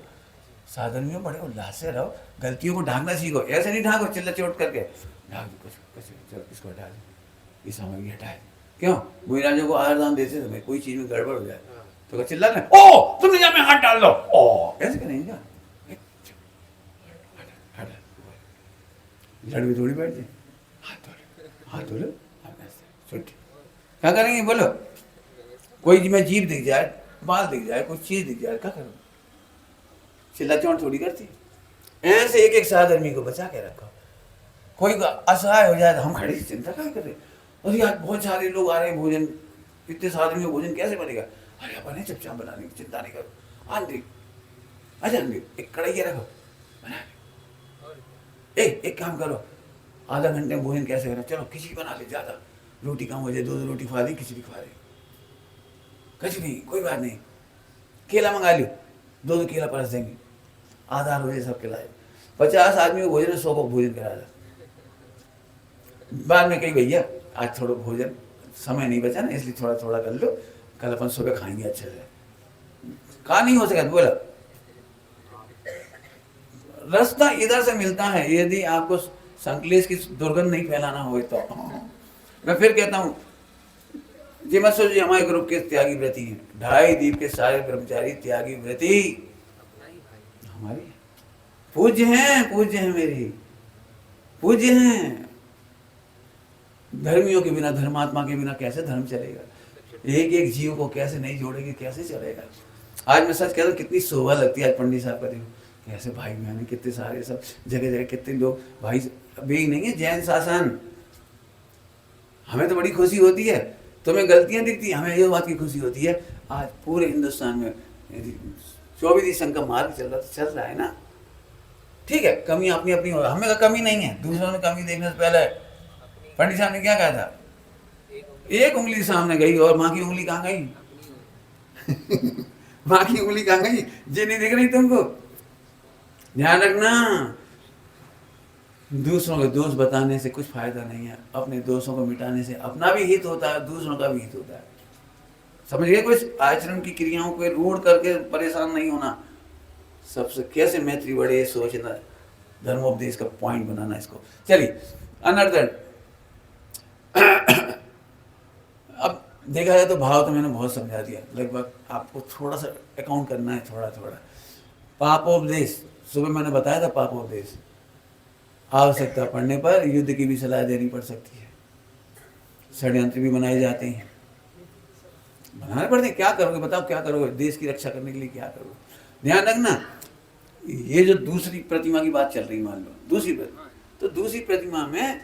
साधन में बड़े उल्लास से रहो, गलतियों को ढांकना सीखो। ऐसे नहीं ढांको चिल्ला चोट करके, ढाक दो कुछ, चलो इसको हटा दे, इस सामग्री हटा दे। क्यों? मुहिराजों को आहार दान देते समय कोई चीज में गड़बड़ हो जाए तो चिल्ला ना, ओ तुमने जहाँ में हाथ डाल दो, ओ ऐसे करेंगे क्या? लड़ भी थोड़ी बैठ जाए, हाथ धो लो, छुट्टी। क्या करेंगे बोलो? कोई में जीभ दिख जाए, बाल दिख जाए, कोई चीज दिख जाए, क्या करो? चिल्ला चौड़ थोड़ी करती। ऐसे एक एक साधर्मी को बचा के रखो। कोई असहाय हो जाए तो हम खड़े चिंता क्या कर रहे, अरे यार बहुत सारे लोग आ रहे हैं भोजन, इतने साधर्मी को भोजन कैसे बनेगा? अरे अपन चुपचाप बनाने की चिंता नहीं करो, आंधी अच्छा आंधी एक कढ़ाई रखो बना ले। एक काम करो, आधा घंटे में भोजन कैसे करें, चलो खिचड़ी बना ले, ज़्यादा रोटी कम हो जाए, 2 रोटी खा दी, खिचड़ी खा ली, कुछ नहीं कोई बात नहीं, केला मंगा लियो, 2 केला परस देंगे, आधा रोजे सब खिलाए, 50 आदमी को भोजन, 100 को भोजन करा दो। बाद में कही भैया आज थोड़ा भोजन समय नहीं बचा ना, इसलिए थोड़ा थोड़ा कर लो, कल अपन सुबह खाएंगे अच्छे से। कहा नहीं हो सका, बोला रास्ता इधर से मिलता है, यदि आपको संकलेश की दुर्गंध नहीं फैलाना हो तो। मैं फिर कहता हूँ जी मत सोचिए हमारे ग्रुप के त्यागी व्रती हैं, 2.5 द्वीप के सारे ब्रह्मचारी त्यागी व्रती हमारे पूज्य हैं, मेरी पूज्य हैं। धर्मियों के बिना, धर्मात्मा के बिना कैसे धर्म चलेगा, एक एक जीव को कैसे नहीं जोड़ेंगे, कैसे चलेगा। आज मैं सच कह रहा हूँ, कितनी शोभा लगती है आज पंडित साहब का देखो, कैसे भाई बहन कितने सारे, सब जगह जगह कितने लोग भाई, अभी नहीं है जैन शासन, हमें तो बड़ी खुशी होती है, तुम्हें गलतियां दिखती, हमें ये बात की खुशी होती है आज पूरे हिंदुस्तान में 24 संघ का मार्ग चल रहा है ना। ठीक है, कमी अपनी अपनी हो, हमें तो कमी नहीं है, दूसरों ने कमी देखने से पहले पंडित साहब ने क्या कहा था, एक उंगली सामने गई और माँ की उंगली कहाँ गई माँ की उंगली कहाँ गई, ये नहीं दिख रही तुमको। ध्यान रखना, दूसरों के दोष बताने से कुछ फायदा नहीं है, अपने दोषों को मिटाने से अपना भी हित होता है, दूसरों का भी हित होता है। समझिए, कुछ आचरण की क्रियाओं को रूढ़ करके परेशान नहीं होना, सबसे कैसे मैत्री बढ़े सोचना, धर्मोपदेश का पॉइंट बनाना इसको। चलिए अनर्दन अब देखा जाए तो भाव तो मैंने बहुत समझा दिया, लगभग आपको थोड़ा सा अकाउंट करना है, थोड़ा थोड़ा। पापोपदेश, सुबह मैंने बताया था पापोपदेश, आवश्यकता पड़ने पर युद्ध की भी सलाह देनी पड़ सकती है, षड्यंत्र भी बनाए जाते हैं, बनाने पड़ते हैं। क्या करोगे बताओ, क्या करोगे देश की रक्षा करने के लिए, क्या करोगे। ध्यान रखना, ये जो दूसरी प्रतिमा की बात चल रही, मान लो दूसरी प्रतिमा, तो दूसरी प्रतिमा में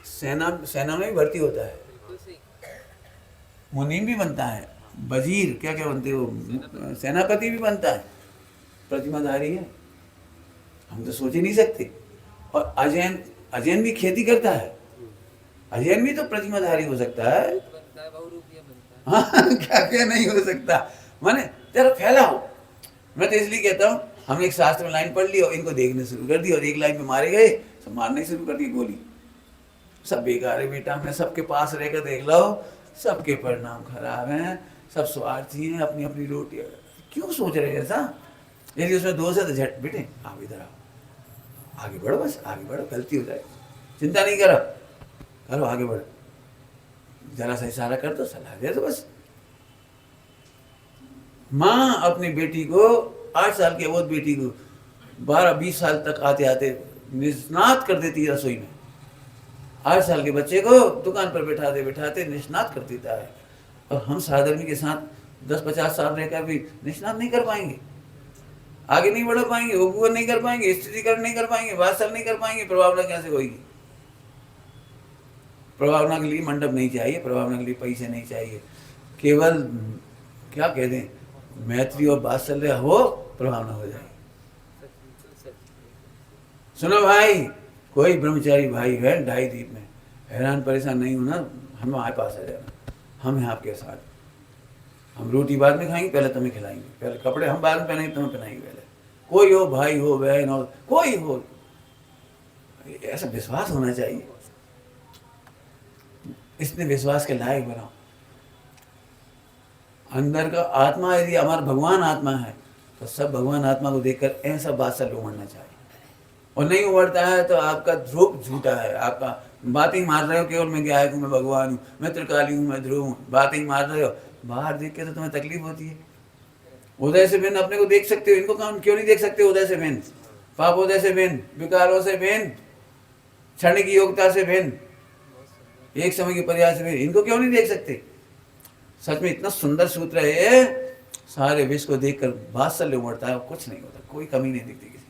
सेना में भी भर्ती होता है, मुनीम भी बनता है, वजीर क्या क्या बनते हो, सेनापति भी बनता है, प्रतिमाधारी है, हम तो सोच ही नहीं सकते। और अजैन भी खेती करता है, अजैन भी तो प्रतिमाधारी हो सकता है, हाँ क्या क्या नहीं हो सकता, माने तेरा फैला हो। मैं तो इसलिए कहता हूँ, हमने एक शास्त्र में लाइन पढ़ ली और इनको देखने शुरू कर दी, और एक लाइन में मारे गए, सब मारने शुरू कर दी गोली, सब बेकार है बेटा। मैं सबके पास रहकर देख लो, सबके परिणाम खराब हैं, सब स्वार्थी हैं, अपनी अपनी रोटी, क्यों सोच रहे ऐसा। यदि उसमें दोष है तो झट बेटे आप इधर आओ, आगे बढ़ो, बस आगे बढ़ो, गलती हो जाए चिंता नहीं करो, करो आगे बढ़ो, जरा सा इशारा कर दो, सलाह दे दो बस। माँ अपनी बेटी को 8 साल की अबोध बेटी को 12-20 साल तक आते आते निष्णात कर देती है रसोई में, 8 साल के बच्चे को दुकान पर बैठाते बैठाते निष्णात कर देता है। और हम साधर्मी के साथ 10-50 साल रहकर भी निष्णात नहीं कर पाएंगे, आगे नहीं बढ़ पाएंगे, उपयोग नहीं कर पाएंगे, स्थिरीकरण नहीं कर पाएंगे, वात्सल नहीं कर पाएंगे, प्रभावना कैसे होगी। प्रभावना के लिए मंडप नहीं चाहिए, प्रभावना के लिए पैसे नहीं चाहिए, केवल क्या कहते हैं मैत्री और वात्सल्य हो, प्रभावना हो जाए। सुनो भाई, कोई ब्रह्मचारी भाई है 2.5 द्वीप में, हैरान परेशान नहीं होना, हमारे पास आ जाना, हम हैं आपके साथ, हम रोटी बाद में खाएंगे, पहले तुम्हें खिलाएंगे, पहले कपड़े हम बाद में पहनेंगे, तुम्हें पहनाएंगे पहले, कोई हो भाई हो बहन हो कोई हो, ऐसा विश्वास होना चाहिए, इसने विश्वास के लायक बनाओ। अंदर का आत्मा यदि हमारा भगवान आत्मा है तो सब भगवान आत्मा को देखकर ऐसा वात्सल्य उमड़ना चाहिए, और नहीं उमड़ता है तो आपका ध्रुव झूठा है, आपका बातें ही मार रहे हो, केवल मैं गायक हूँ, मैं भगवान हूँ, मैं त्रिकाली हूँ, मैं ध्रुव हूँ, बातें ही मार रहे हो, बाहर देख के तो तुम्हें तकलीफ होती है। उदय से भिन्न अपने को देख सकते हो, इनको काम क्यों नहीं देख सकते, उदय से भिन्न, पापोदय से भिन्न, विकारों से भिन्न, क्षण की योग्यता से भिन्न, एक समय के प्रयास में, इनको क्यों नहीं देख सकते। सच में इतना सुंदर सूत्र है ये, सारे विश्व को देखकर वात्सल्य उमड़ता है, कुछ नहीं होता, कोई कमी नहीं दिखती किसी।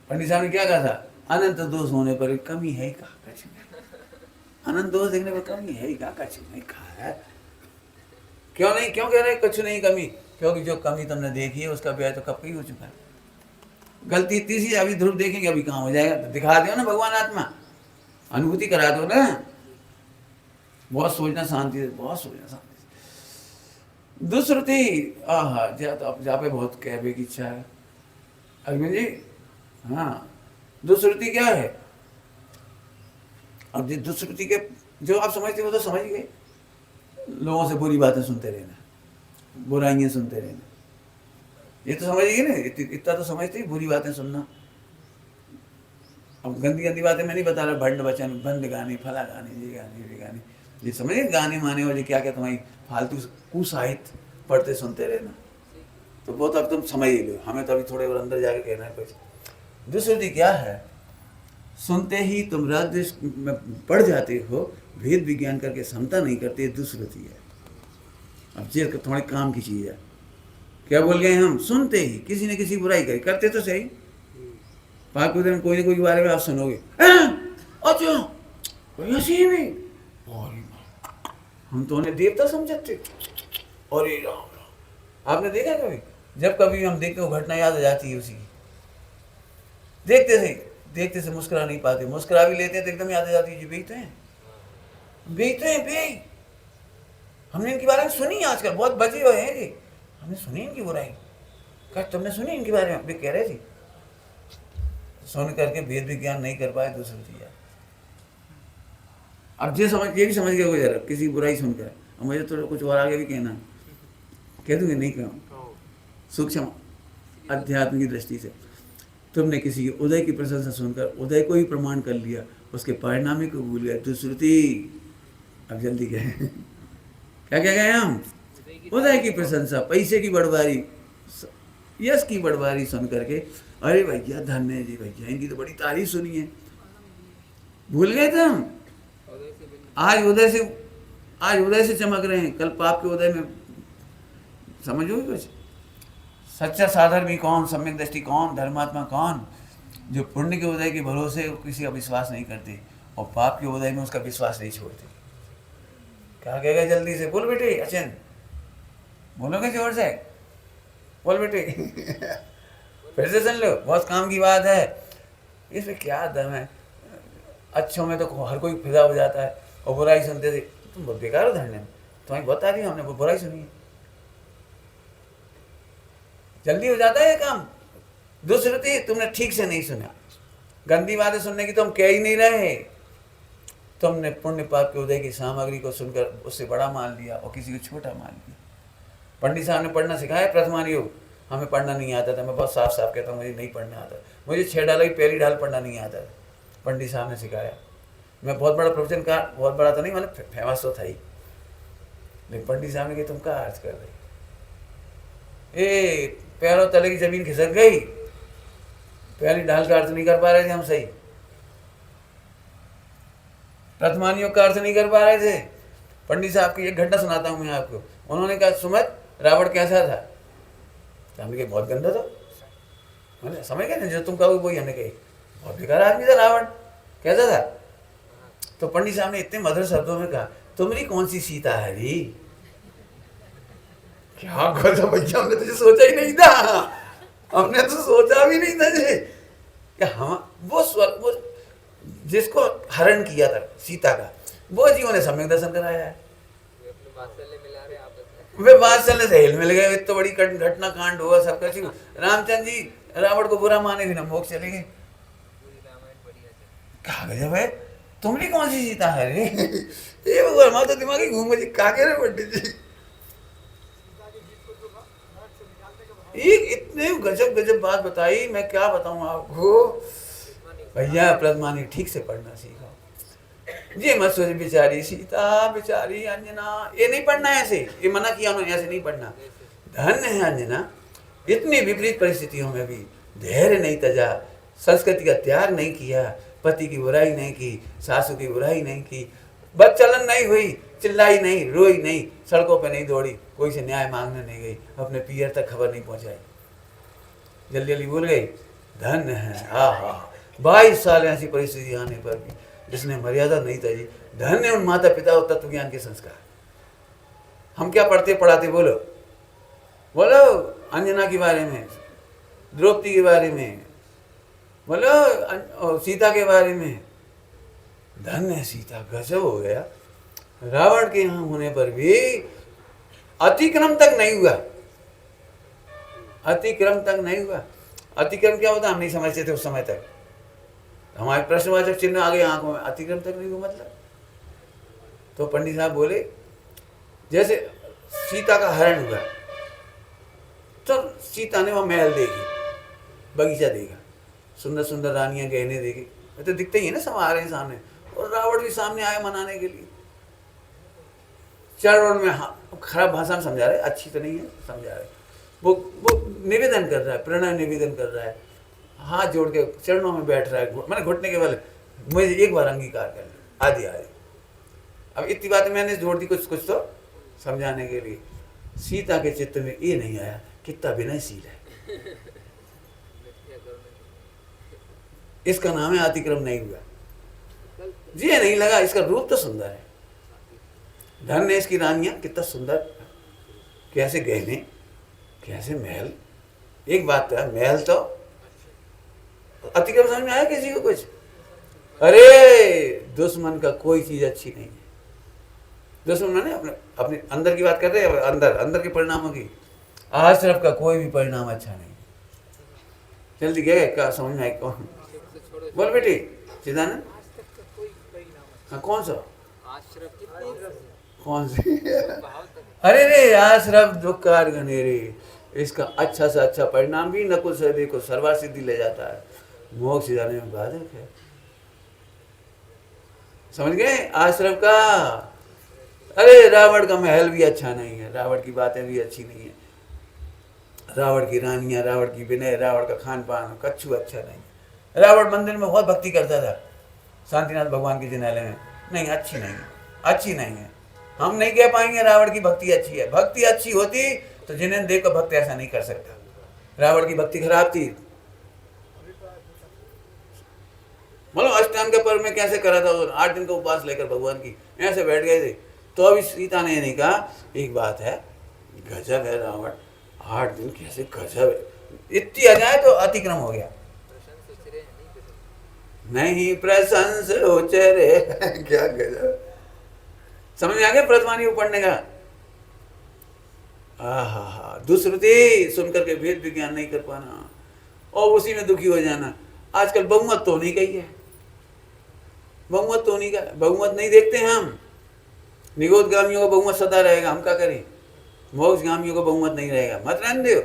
पंडित साहब ने क्या कहा था, अनंत दोष होने पर कमी है कहा, कुछ नहीं, अनंत दोष देखने पर कमी है कहा, कुछ नहीं कहा है, क्यों नहीं, क्यों कह रहे कुछ नहीं कमी? क्योंकि जो कमी तुमने देखी है उसका ब्याह तो कब का ही हो चुका है। गलती इतनी सी, अभी ध्रुव देखेंगे अभी कहाँ हो जाएगा, तो दिखा दो ना भगवान आत्मा, अनुभूति करा दो ना। बहुत सोचना शांति से, बहुत सोचना शांति से। दुश्रुति, आहा जा पे बहुत कहने की इच्छा है अरविंद जी। हाँ, दुश्रुति क्या है? अब दुश्रुति के जो आप समझते हो तो समझ गए, लोगों से बुरी बातें सुनते रहना, बुराइयां सुनते रहना, ये तो समझिए ना, इतना तो समझते ही, बुरी बातें सुनना। अब गंदी गंदी बातें मैं नहीं बता रहा, भंड वचन, भंड गाने, फला गाने, ये गाने, ये गाने, ये समझिए गाने माने वाले क्या क्या तुम्हारी फालतू कुसाहित्य पढ़ते सुनते रहना, तो बहुत अब तुम समझ ही लो। हमें तो अभी थोड़े और अंदर जाके कहना है कुछ। दुश्रुति क्या है? सुनते ही तुम राज्य में पढ़ जाते हो, भेद विज्ञान करके समता नहीं करते, दुश्रुति है। अब ये थोड़े काम की चीज़ है। क्या बोल गए हम? सुनते ही किसी न किसी बुराई करी, करते तो सही, पाक कोई न कोई के बारे में आप सुनोगे, अच्छा हम तो उन्हें देवता समझते, और आपने देखा कभी? जब कभी हम देखते हो घटना याद आ जाती है उसी की, देखते से मुस्कुरा नहीं पाते, मुस्कुरा भी लेते हैं तो एकदम याद आ जाती है, जी बेचते हैं। हमने इनके बारे में सुनी, आजकल बहुत बचे हुए हैं जी, हमने सुनी इनकी बुराई। क्या तुमने सुनी इनके बारे में? वे कह रहे थे, सुन करके भेद विज्ञान नहीं कर पाए दूसरी चीज। अब ये भी समझ गया जरा, किसी बुराई सुनकर, और मुझे तो कुछ और आगे भी कहना, कह दूंगी नहीं कहूँ, सूक्ष्म अध्यात्म की दृष्टि से। तुमने किसी के उदय की प्रशंसा सुनकर उदय को ही प्रमाण कर लिया, उसके परिणामी को भूल गए, दुश्रुति। अब जल्दी कहें, क्या क्या गए हम? उदय की प्रशंसा, पैसे की बड़बारी, यश की बड़बारी सुन करके, अरे भैया धन्य है जी भैया, इनकी तो बड़ी तारीफ सुनी है, भूल गए तुम। आज उदय से चमक रहे हैं, कल पाप के उदय में समझोगे कुछ? सच्चा साधर भी कौन, सम्यक दृष्टि कौन, धर्मात्मा कौन? जो पुण्य के उदय के भरोसे किसी का विश्वास नहीं करते और पाप के उदय में उसका विश्वास नहीं छोड़ते। क्या कहेगा? जल्दी से बोल बेटे, अचन बोलोगे जोर से, बोल बेटे फिर से सुन लो, बहुत काम की बात है। इसमें क्या दम है? अच्छों में तो हर कोई फिदा हो जाता है, और बुराई सुनते थे तुम बहुत बेकार हो धरने में, तुम्हें बता दी हमने बुराई सुनी है, जल्दी हो जाता है ये काम। दुश्रुति, तुमने ठीक से नहीं सुना, गंदी बातें सुनने की तुम कह ही नहीं रहे, तुमने पुण्य पाप के उदय की सामग्री को सुनकर उससे बड़ा मान लिया और किसी को छोटा मान लिया। पंडित साहब ने पढ़ना सिखाया प्रथमान योग, हमें पढ़ना नहीं आता था, मैं बहुत साफ साफ कहता हूँ मुझे नहीं पढ़ना आता, मुझे 6 डाला की पहली ढाल पढ़ना नहीं आता था, पंडित साहब ने सिखाया। मैं बहुत बड़ा प्रवचन का, बहुत बड़ा तो नहीं, मैंने फेमस तो था ही, लेकिन पंडित साहब ने कहा तुम क्या अर्ज कर रहे, ए पैरों तले की जमीन खिसक गई, पहली ढाल का अर्थ नहीं कर पा रहे थे हम सही, प्रथमान योग का अर्थ नहीं कर पा रहे थे। पंडित साहब की एक घटना सुनाता हूँ मैं आपको। उन्होंने कहा सुमत रावण कैसा था? तो हमने कहा बहुत गंदा था। मैंने समझ गए ना, जो तुम कहोगे वही हमने कही, बहुत बेकार आदमी था रावण। कैसा था? तो पंडित साहब ने इतने मधुर शब्दों में कहा, तुम्हारी कौन सी सीता है री? क्या करता भैया, हमने तुझे सोचा ही नहीं था, हमने तो सोचा भी नहीं था जी। क्या हम वो जिसको हरण किया था सीता का, वो जीवों ने सम्यक दर्शन कराया है। वे वात्सल्य से हिल मिल गए, तो बड़ी घटना कांड हुआ सबका। रामचंद्र जी रावण को बुरा माने बिना मोक्ष चले गए। कहा गया भाई तुम्हारी कौन सी सीता है रे? ये भगवान माता दिमाग ही घूम गई, कहा गया रे पंडित जी। इतने गजब बात बताई, मैं क्या बताऊं आपको भैया। प्रथमानी ठीक से पढ़ना सीखो, ये मत सोच बेचारी सीता, बेचारी अंजना, ये नहीं पढ़ना है ऐसे, ये मना किया उन्होंने, ऐसे नहीं पढ़ना। धन्य है अंजना, इतनी विपरीत परिस्थितियों में भी धैर्य नहीं तजा, संस्कृति का त्याग नहीं किया, पति की बुराई नहीं की, सासू की बुराई नहीं की, बदचलन नहीं हुई, चिल्लाई नहीं, रोई नहीं, सड़कों पे नहीं दौड़ी, कोई से न्याय मांगने नहीं गई, अपने पियर तक खबर नहीं पहुंचाई, जल्दी जल्दी बोल गई। धन्य है, आहा 22 साल ऐसी परिस्थिति आने पर भी जिसने मर्यादा नहीं तजी। धन्य उन माता पिता और तत्व ज्ञान के संस्कार। हम क्या पढ़ते पढ़ाते, बोलो बोलो, अंजना के बारे में, द्रौपदी के बारे में, बोलो सीता के बारे में। धन्य सीता, गजब हो गया। रावण के यहाँ होने पर भी अतिक्रम तक नहीं हुआ, अतिक्रम तक नहीं हुआ। अतिक्रम क्या होता हम नहीं समझते थे उस समय तक, हमारे प्रश्नवाचक चिन्ह आ गए आंखों में, अतिक्रम तक नहीं हुआ मतलब। तो पंडित साहब बोले जैसे सीता का हरण हुआ तो सीता ने वह महल देखी, बगीचा देखा, सुंदर सुंदर रानियां, गहने देखे, तो दिखते ही है ना, सब आ रहे हैं सामने। और रावण भी सामने आए मनाने के लिए। चरण में खराब भाषा में समझा रहे, अच्छी तो नहीं है, समझा रहे। वो निवेदन कर रहा है, प्रणय निवेदन कर रहा है, हाथ जोड़ के चरणों में बैठ रहा है, मैंने घुटने के बल मुझे एक बार अंगीकार कर लिया, आदि आदि। अब इतनी बातें मैंने जोड़ दी कुछ कुछ तो समझाने के लिए। सीता के चित्त में ये नहीं आया कितना विनयशील है, इसका नाम है अतिक्रम नहीं हुआ। जी नहीं लगा, इसका रूप तो सुंदर है, धन है इसकी रानियां, कितना सुंदर, कैसे गहने, कैसे महल। एक बात है, महल तो अतिक्रम समझ में आया किसी को कुछ? अरे दुश्मन का कोई चीज अच्छी नहीं है। दुश्मन ने अपने अपने अंदर की बात कर रहे हैं, अंदर के परिणामों की। आशरफ का कोई भी परिणाम अच्छा नहीं। जल्दी गए क्या समझ में आए? कौन बोल बेटी? चिदानंद? हाँ, कौन सा? कौन सी? अरे रे आशरफ दुखकार घनेरे, इसका अच्छा से अच्छा परिणाम भी नकुल सहदेव को सर्वासिद्धि ले जाता है, मोक्ष जाने में बाधक है। समझ गए? आश्रम का। अरे रावण का महल भी अच्छा नहीं है, रावण की बातें भी अच्छी नहीं है, रावण की रानियां, रावण की विनय, रावण का खान पान, कच्छू अच्छा नहीं है। रावण मंदिर में बहुत भक्ति करता था, शांतिनाथ भगवान के जिनालय में, नहीं अच्छी नहीं है, अच्छी नहीं है। हम नहीं कह पाएंगे रावण की भक्ति अच्छी है। भक्ति अच्छी होती तो जिनेंद्र देव का भक्त ऐसा नहीं कर सकता। रावण की भक्ति खराब थी। मतलब अष्टांग के पर्व में कैसे करा था, 8 दिन का उपवास लेकर भगवान की ऐसे बैठ गए थे। तो अभी सीता ने नहीं कहा, एक बात है, गजब है रावण, 8 दिन कैसे, गजब है। इतनी आ जाए तो अतिक्रम हो गया। नहीं प्रशंस उचरे क्या गजब, समझ में आ गया प्रथमानी पढ़ने का? आहा, दुश्रुति सुनकर के भेद विज्ञान नहीं कर पाना और उसी में दुखी हो जाना। आजकल बहुमत तो नहीं गई है, बहुमत तो नहीं का, बहुमत नहीं देखते हम। निगोदगामियों का बहुमत सदा रहेगा, हम क्या करें? मोक्षगामियों का बहुमत नहीं रहेगा, मत रहने दो।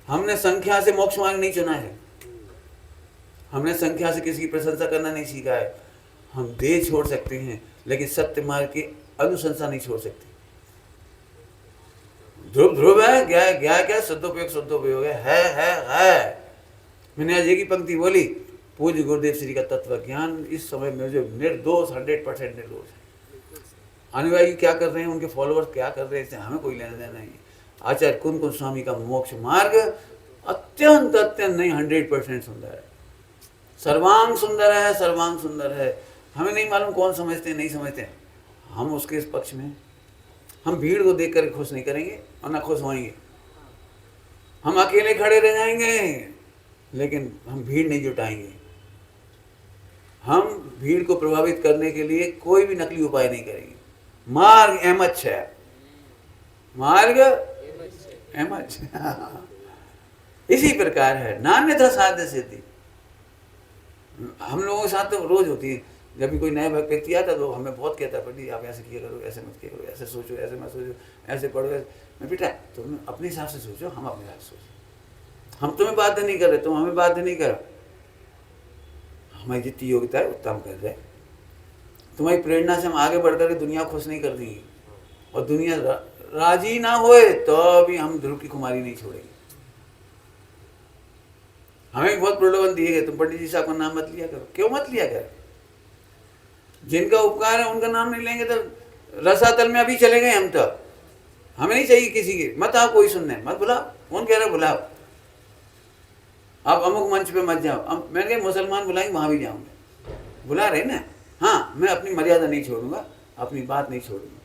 हमने संख्या से मोक्ष मार्ग नहीं चुना है, हमने संख्या से किसी की प्रशंसा करना नहीं सीखा है। हम देह छोड़ सकते हैं लेकिन सत्य मार्ग की अनुशंसा नहीं छोड़ सकते। ध्रुव ध्रुव है, क्या क्या सदुपयोग है। मैंने आज एक ही पंक्ति बोली, पूज्य गुरुदेव श्री का तत्व ज्ञान इस समय में जो निर्दोष, 100% निर्दोष है। अनुयायी क्या कर रहे हैं, उनके फॉलोअर्स क्या कर रहे हैं, इससे हमें कोई लेना देना नहीं। आचार्य कुंद स्वामी का मोक्ष मार्ग अत्यंत नहीं 100% सुंदर है, सर्वांग सुंदर है, सर्वांग सुंदर है। हमें नहीं मालूम कौन समझते नहीं समझते, हम उसके इस पक्ष में। हम भीड़ को देख कर खुश नहीं करेंगे और ना खुश होएंगे। हम अकेले खड़े रह जाएंगे लेकिन हम भीड़ नहीं जुटाएंगे। हम भीड़ को प्रभावित करने के लिए कोई भी नकली उपाय नहीं करेंगे। मार्ग एमच है, मार्ग एमच। इसी प्रकार है, नान्यथा साध्य सिद्धि। हम लोगों के साथ तो रोज होती है। जब भी कोई नया व्यक्ति आता तो हमें बहुत कहता है, पंडित आप ऐसे किया करो, ऐसे मत किया करो, ऐसे सोचो, ऐसे मत सोचो, ऐसे पढ़ो। मैं बेटा तुम अपने हिसाब से सोचो, हम अपने हिसाब से सोचो। हम तुम्हें बाध्य नहीं कर रहे, तुम हमें बाध्य नहीं करो। हमारी जितनी योग्यता है उतना हम कर रहे हैं। तुम्हारी प्रेरणा से हम आगे बढ़कर के दुनिया खुश नहीं कर देंगे, और दुनिया राजी ना होए तो भी हम ध्रुव की कुमारी नहीं छोड़ेंगे। हमें बहुत प्रलोभन दिए गए, तुम पंडित जी साहब का नाम मत लिया करो। क्यों मत लिया करो? जिनका उपकार है उनका नाम नहीं लेंगे तो रसातल में अभी चले गए हम। तो हमें नहीं चाहिए किसी की, मत आओ कोई सुनने, मत बुलाओ। कौन कह रहे बुलाओ, आप अमुक मंच पे मत जाओ। अब मैंने कहा मुसलमान बुलाएंगे वहां भी जाऊंगा, बुला रहे ना। हाँ, मैं अपनी मर्यादा नहीं छोड़ूंगा, अपनी बात नहीं छोड़ूंगा।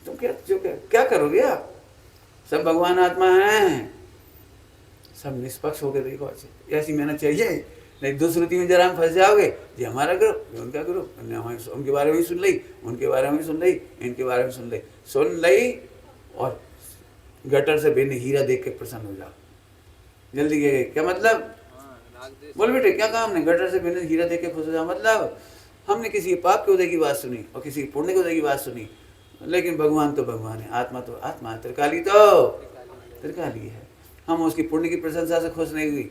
तुम क्या करोगे आप? सब भगवान आत्मा हैं, सब निष्पक्ष होकर देखो। अच्छे ऐसी मेहनत चाहिए, नहीं दुश्रुति में जरा हम फंस जाओगे, ये हमारा ग्रुप, ये उनका ग्रुप, उनके बारे में ही सुन ली, उनके बारे में सुन ली, इनके बारे में सुन ली और गटर से भिन्न हीरा देख के प्रसन्न हो जाओ। जल्दी गए क्या मतलब? बोल बेटे क्या काम नहीं? गटर से भिन्न हीरा देख के खुश हो जाओ मतलब हमने किसी पाप के उदय की बात सुनी और किसी पुण्य के उदय की बात सुनी, लेकिन भगवान तो भगवान है, आत्मा तो आत्मा है, त्रिकाली तो त्रिकाली है। हम उसकी पुण्य की प्रशंसा से खुश नहीं हुई।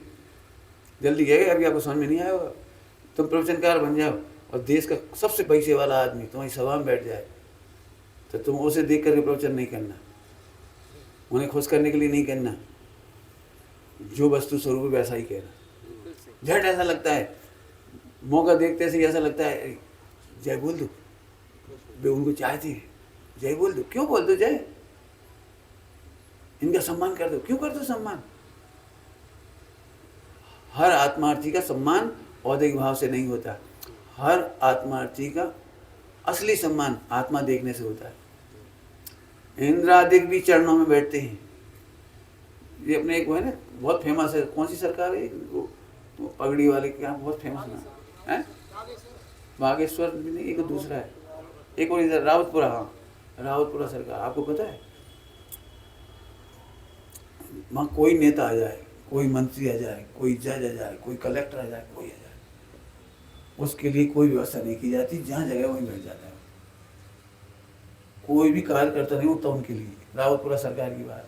जल्दी गए, अभी आपको समझ में नहीं आया होगा। तुम प्रवचनकार बन जाओ और देश का सबसे पैसे वाला आदमी तुम्हारी सभा में बैठ जाए, तो तुम उसे देख करके प्रवचन नहीं करना, उन्हें खुश करने के लिए नहीं करना, जो वस्तु स्वरूप है वैसा ही कहना। झट ऐसा लगता है, मौका देखते से ऐसा लगता है जय बोल दो, वे उनको चाहती है, जय बोल दो। क्यों बोल दो जय? इनका सम्मान कर दो। क्यों कर दो सम्मान? हर आत्मार्थी का सम्मान औदिक भाव से नहीं होता। हर आत्मार्थी का असली सम्मान आत्मा देखने से होता है। इंद्रादिक भी चरणों में बैठते हैं। ये अपने एक वो है ना, बहुत फेमस है, कौन सी सरकार है वो पगड़ी वाले के यहाँ बहुत फेमस ना है, बागेश्वर भी नहीं, एक दूसरा है, एक और इधर रावतपुरा। हाँ, रावतपुरा सरकार, आपको पता है वहाँ कोई नेता आ जाए, कोई मंत्री आ जाए, कोई जज आ जाए, कोई कलेक्टर आ जाए, कोई आ जाए, उसके लिए कोई व्यवस्था नहीं की जाती, जहाँ जगह वहीं बैठ जाता है। कोई भी कार्यकर्ता नहीं होता उनके लिए। रावतपुरा सरकार की बात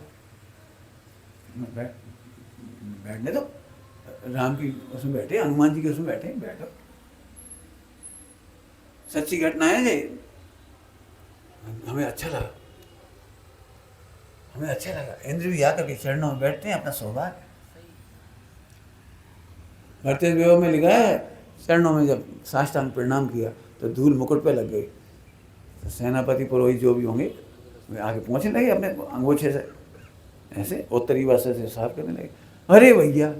है। बैठने दो, राम की उसमें बैठे, हनुमान जी के उसमें बैठे, बैठो। सच्ची घटना है ये, हमें अच्छा लगा, हमें अच्छा लगा। इंद्र भी आकर के चरणों में बैठते हैं, अपना सौभाग्य। भरतेज वेव में लिखा है, चरणों में जब साष्टांग प्रणाम किया तो धूल मुकुट पे लग गई। तो सेनापति पुरोहित जो भी होंगे वे आगे पहुंचने लगे, अपने अंगोछे से ऐसे उत्तरी भाषा से साफ करने लगे। अरे भैया,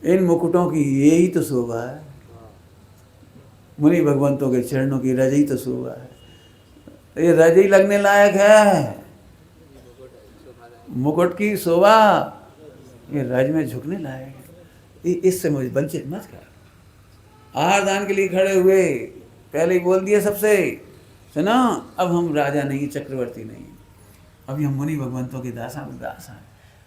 इन मुकुटों की यही तो शोभा है, मुनि भगवंतों के चरणों की रज ही तो शोभा है। ये रज ही लगने लायक है, मुकुट की शोभा ये रज में झुकने लायक है। इससे मुझे वंचित मत कर। आहार दान के लिए खड़े हुए, पहले ही बोल दिया सबसे, सुना, अब हम राजा नहीं, चक्रवर्ती नहीं, अभी हम मुनि भगवंतों के दासा हैं।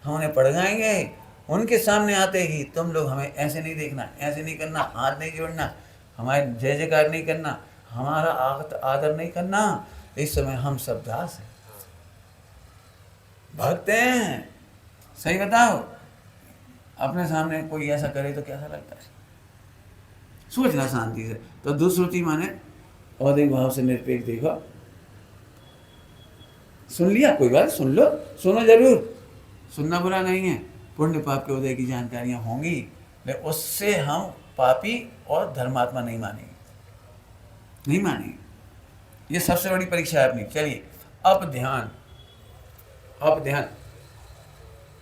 हम उन्हें पढ़ जाएंगे। उनके सामने आते ही तुम लोग हमें ऐसे नहीं देखना, ऐसे नहीं करना, हाथ नहीं जोड़ना, हमारे जय जयकार नहीं करना, हमारा आदर नहीं करना। इस समय हम सब दास हैं, भक्त हैं। सही बताओ, अपने सामने कोई ऐसा करे तो कैसा लगता है? सोचना शांति से। तो दुश्रुति माने औदिक भाव से निरपेक्ष देखो। सुन लिया, कोई बात, सुन लो, सुनो जरूर, सुनना बुरा नहीं है। पुण्य पाप के उदय की जानकारियां होंगी, लेकिन उससे हम पापी और धर्मात्मा नहीं मानेंगे, नहीं मानेंगे। ये सबसे बड़ी परीक्षा है अपनी। चलिए, अब ध्यान, अब ध्यान।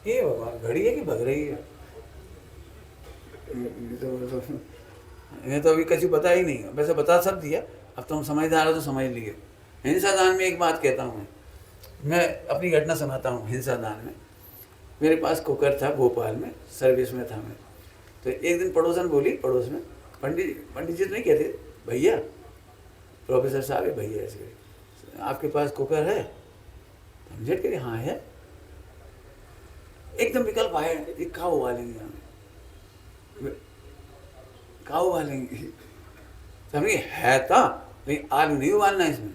ये भगवान, घड़ी है कि भग रही है? ये तो अभी कुछ पता ही नहीं, वैसे बता सब दिया। अब तुम समझदार हो तो समझ लिए। हिंसा दान में एक बात कहता हूँ मैं अपनी घटना सुनाता हूँ। हिंसा दान में मेरे पास कुकर था, भोपाल में सर्विस में था मैं। तो एक दिन पड़ोसन बोली, पड़ोस में, पंडित जी नहीं कहते, भैया, प्रोफेसर साहब है भैया, ऐसे आपके पास कुकर है? हम झट के हाँ है। एकदम विकल्प आया, ये क्या उबालेंगे, हमें क्या उबालेंगे? समझिए, है था, लेकिन आलू नहीं उबालना इसमें,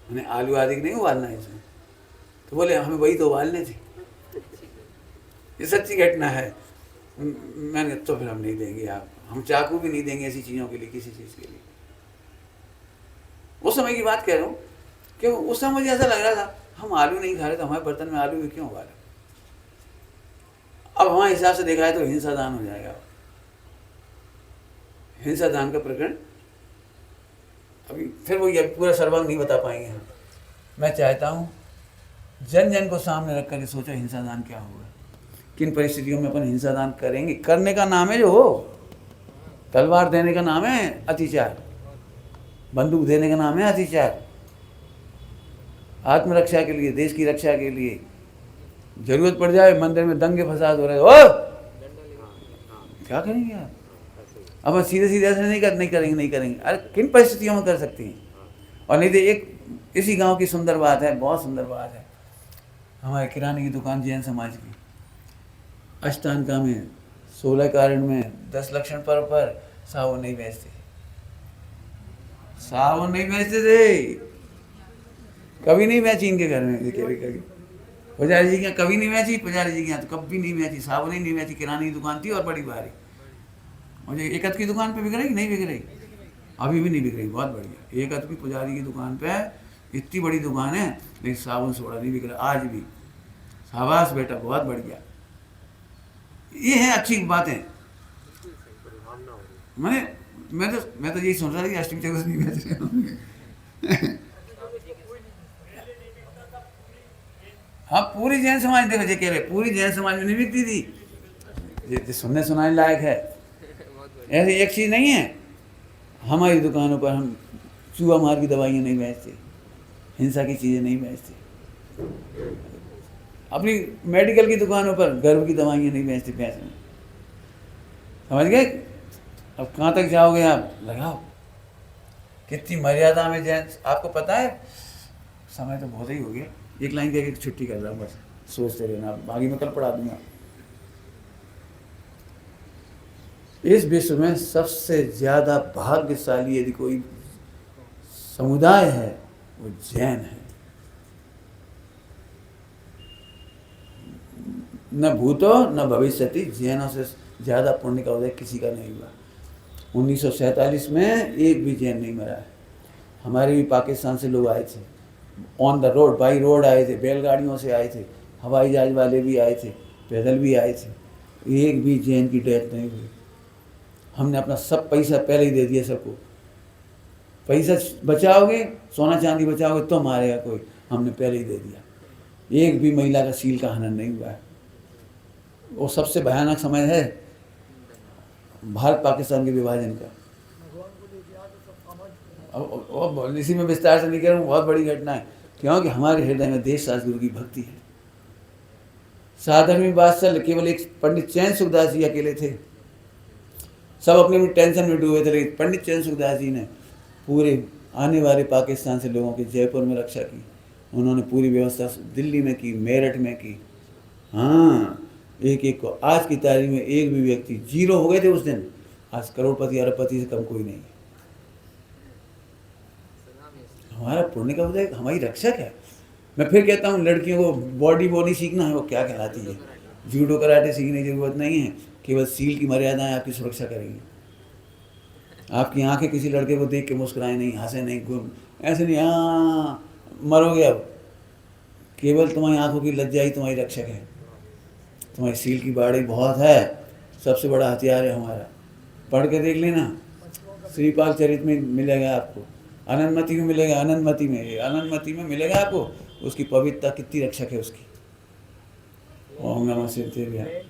हमें आलू आदि नहीं उबालना है इसमें। तो बोले हमें वही तो उबालने थे। ये सच्ची घटना है। मैंने तो फिर हम नहीं देंगे, आप, हम चाकू भी नहीं देंगे ऐसी चीज़ों के लिए, किसी चीज़ के लिए। उस समय की बात कह रहा हूँ कि उस समय मुझे ऐसा लग रहा था हम आलू नहीं खा रहे, तो हमारे बर्तन में आलू भी क्यों उबाले। अब हमारे हिसाब से देखा है तो हिंसा दान हो जाएगा। हिंसा दान का प्रकरण अभी फिर वो ये पूरा सर्वांग नहीं बता पाएंगे हम। मैं चाहता हूँ जन जन को सामने रख करके सोचो हिंसा दान क्या होगा, किन परिस्थितियों में अपन हिंसा दान करेंगे। करने का नाम है जो हो, तलवार देने का नाम है अतिचार, बंदूक देने का नाम है अतिचार, आत्मरक्षा के लिए, देश की रक्षा के लिए। जरूरत पड़ जाए मंदिर में दंगे फसाद हो रहे ओ क्या करेंगे आप? अब सीधे सीधे ऐसे नहीं करेंगे। अरे किन परिस्थितियों में कर सकती हैं? और नहीं तो एक इसी गांव की सुंदर बात है, बहुत सुंदर बात है। हमारे किराने की दुकान जैन समाज की, अष्टांगा में 16 कारण में 10 लक्षण पर्व पर साबुन नहीं बेचते, साबुन नहीं बेचते थे। कभी नहीं बेची इनके घर में, कभी पुजारी जी के यहाँ कभी नहीं बेची, पुजारी जी के यहाँ तो कभी नहीं बेची, साबुन ही नहीं बेची। किराने की दुकान थी और बड़ी भारी। मुझे एकत की दुकान पे बिक रही, नहीं बिक रही, अभी भी नहीं बिक रही, बहुत बढ़िया। एकत की पुजारी की दुकान पे इतनी बड़ी दुकान है, लेकिन साबुन सोडा नहीं बिक रहा आज भी। शाबाश बेटा, बहुत बढ़िया। ये है अच्छी बातें। मैं तो यही सोच रहा था कि अष्टमी चौदस नहीं बेच रहे होंगे। हाँ, पूरी जैन समाज, देखो जे कह रहे पूरी जैन समाज में नहीं बिकती थी। ये सुनने सुनाने लायक है। ऐसी एक चीज़ नहीं है। हमारी दुकानों पर हम चूहा मार की दवाइयाँ नहीं बेचते, हिंसा की चीज़ें नहीं बेचते। अपनी मेडिकल की दुकानों पर गर्भ की दवाइयाँ नहीं बेचते पैसे में, समझ गए? अब कहाँ तक जाओगे आप? लगाओ। कितनी मर्यादा में जैन, आपको पता है। समय तो बहुत ही हो गया, एक लाइन कह के छुट्टी कर रहा हूँ, बस सोचते रहना, बाकी मैं कल पढ़ा दूंगा। इस विश्व में सबसे ज़्यादा भाग्यशाली यदि कोई समुदाय है वो जैन है। न भूतो न भविष्यति, जैनों से ज़्यादा पुण्य का उदय किसी का नहीं हुआ। 1947 में एक भी जैन नहीं मरा है। हमारे भी पाकिस्तान से लोग आए थे, on the road, by road आए थे, बैलगाड़ियों से आए थे, हवाई जहाज वाले भी आए थे, पैदल भी आए थे, एक भी जैन की डेथ नहीं हुई। हमने अपना सब पैसा पहले ही दे दिया सबको। पैसा बचाओगे, सोना चांदी बचाओगे तो मारेगा कोई, हमने पहले ही दे दिया। एक भी महिला का सील का हनन नहीं हुआ है। वो सबसे भयानक समय है भारत पाकिस्तान के विभाजन का। अब इसी में विस्तार से नहीं कह रहा हूँ, बहुत बड़ी घटना है, क्योंकि हमारे हृदय में देश राजगुरु की भक्ति है। साधर्मी बादशाह केवल एक पंडित चैन सुखदास जी अकेले थे, सब अपनी अपनी टेंशन में डूबे थे, लेकिन पंडित चैन सुखदास जी ने पूरे आने वाले पाकिस्तान से लोगों की जयपुर में रक्षा की। उन्होंने पूरी व्यवस्था दिल्ली में की, मेरठ में की। हाँ, एक एक को, आज की तारीख में एक भी व्यक्ति जीरो हो गए थे उस दिन। आज करोड़पति अरबपति से कम कोई नहीं। हमारा पुण्य का उदय हमारी रक्षक है। मैं फिर कहता हूँ, लड़कियों को बॉडी नहीं सीखना है, वो क्या कहलाती है। जूडो कराटे सीखने की जरूरत नहीं है, केवल सील की मर्यादाएं आपकी सुरक्षा करेंगी। आपकी आंखें किसी लड़के को देख के मुस्कुराए नहीं, हंसे नहीं, ऐसे नहीं, हाँ मरोगे अब। केवल तुम्हारी आंखों की लज्जा ही तुम्हारी रक्षक है। तुम्हारी सील की बाड़ी बहुत है, सबसे बड़ा हथियार है हमारा। पढ़ के देख लेना, श्रीपाल चरित में मिलेगा आपको, अनंतमती में मिलेगा, अनंतमती में मिलेगा आपको, उसकी पवित्रता कितनी रक्षक है उसकी। ओम नमः शिवाय।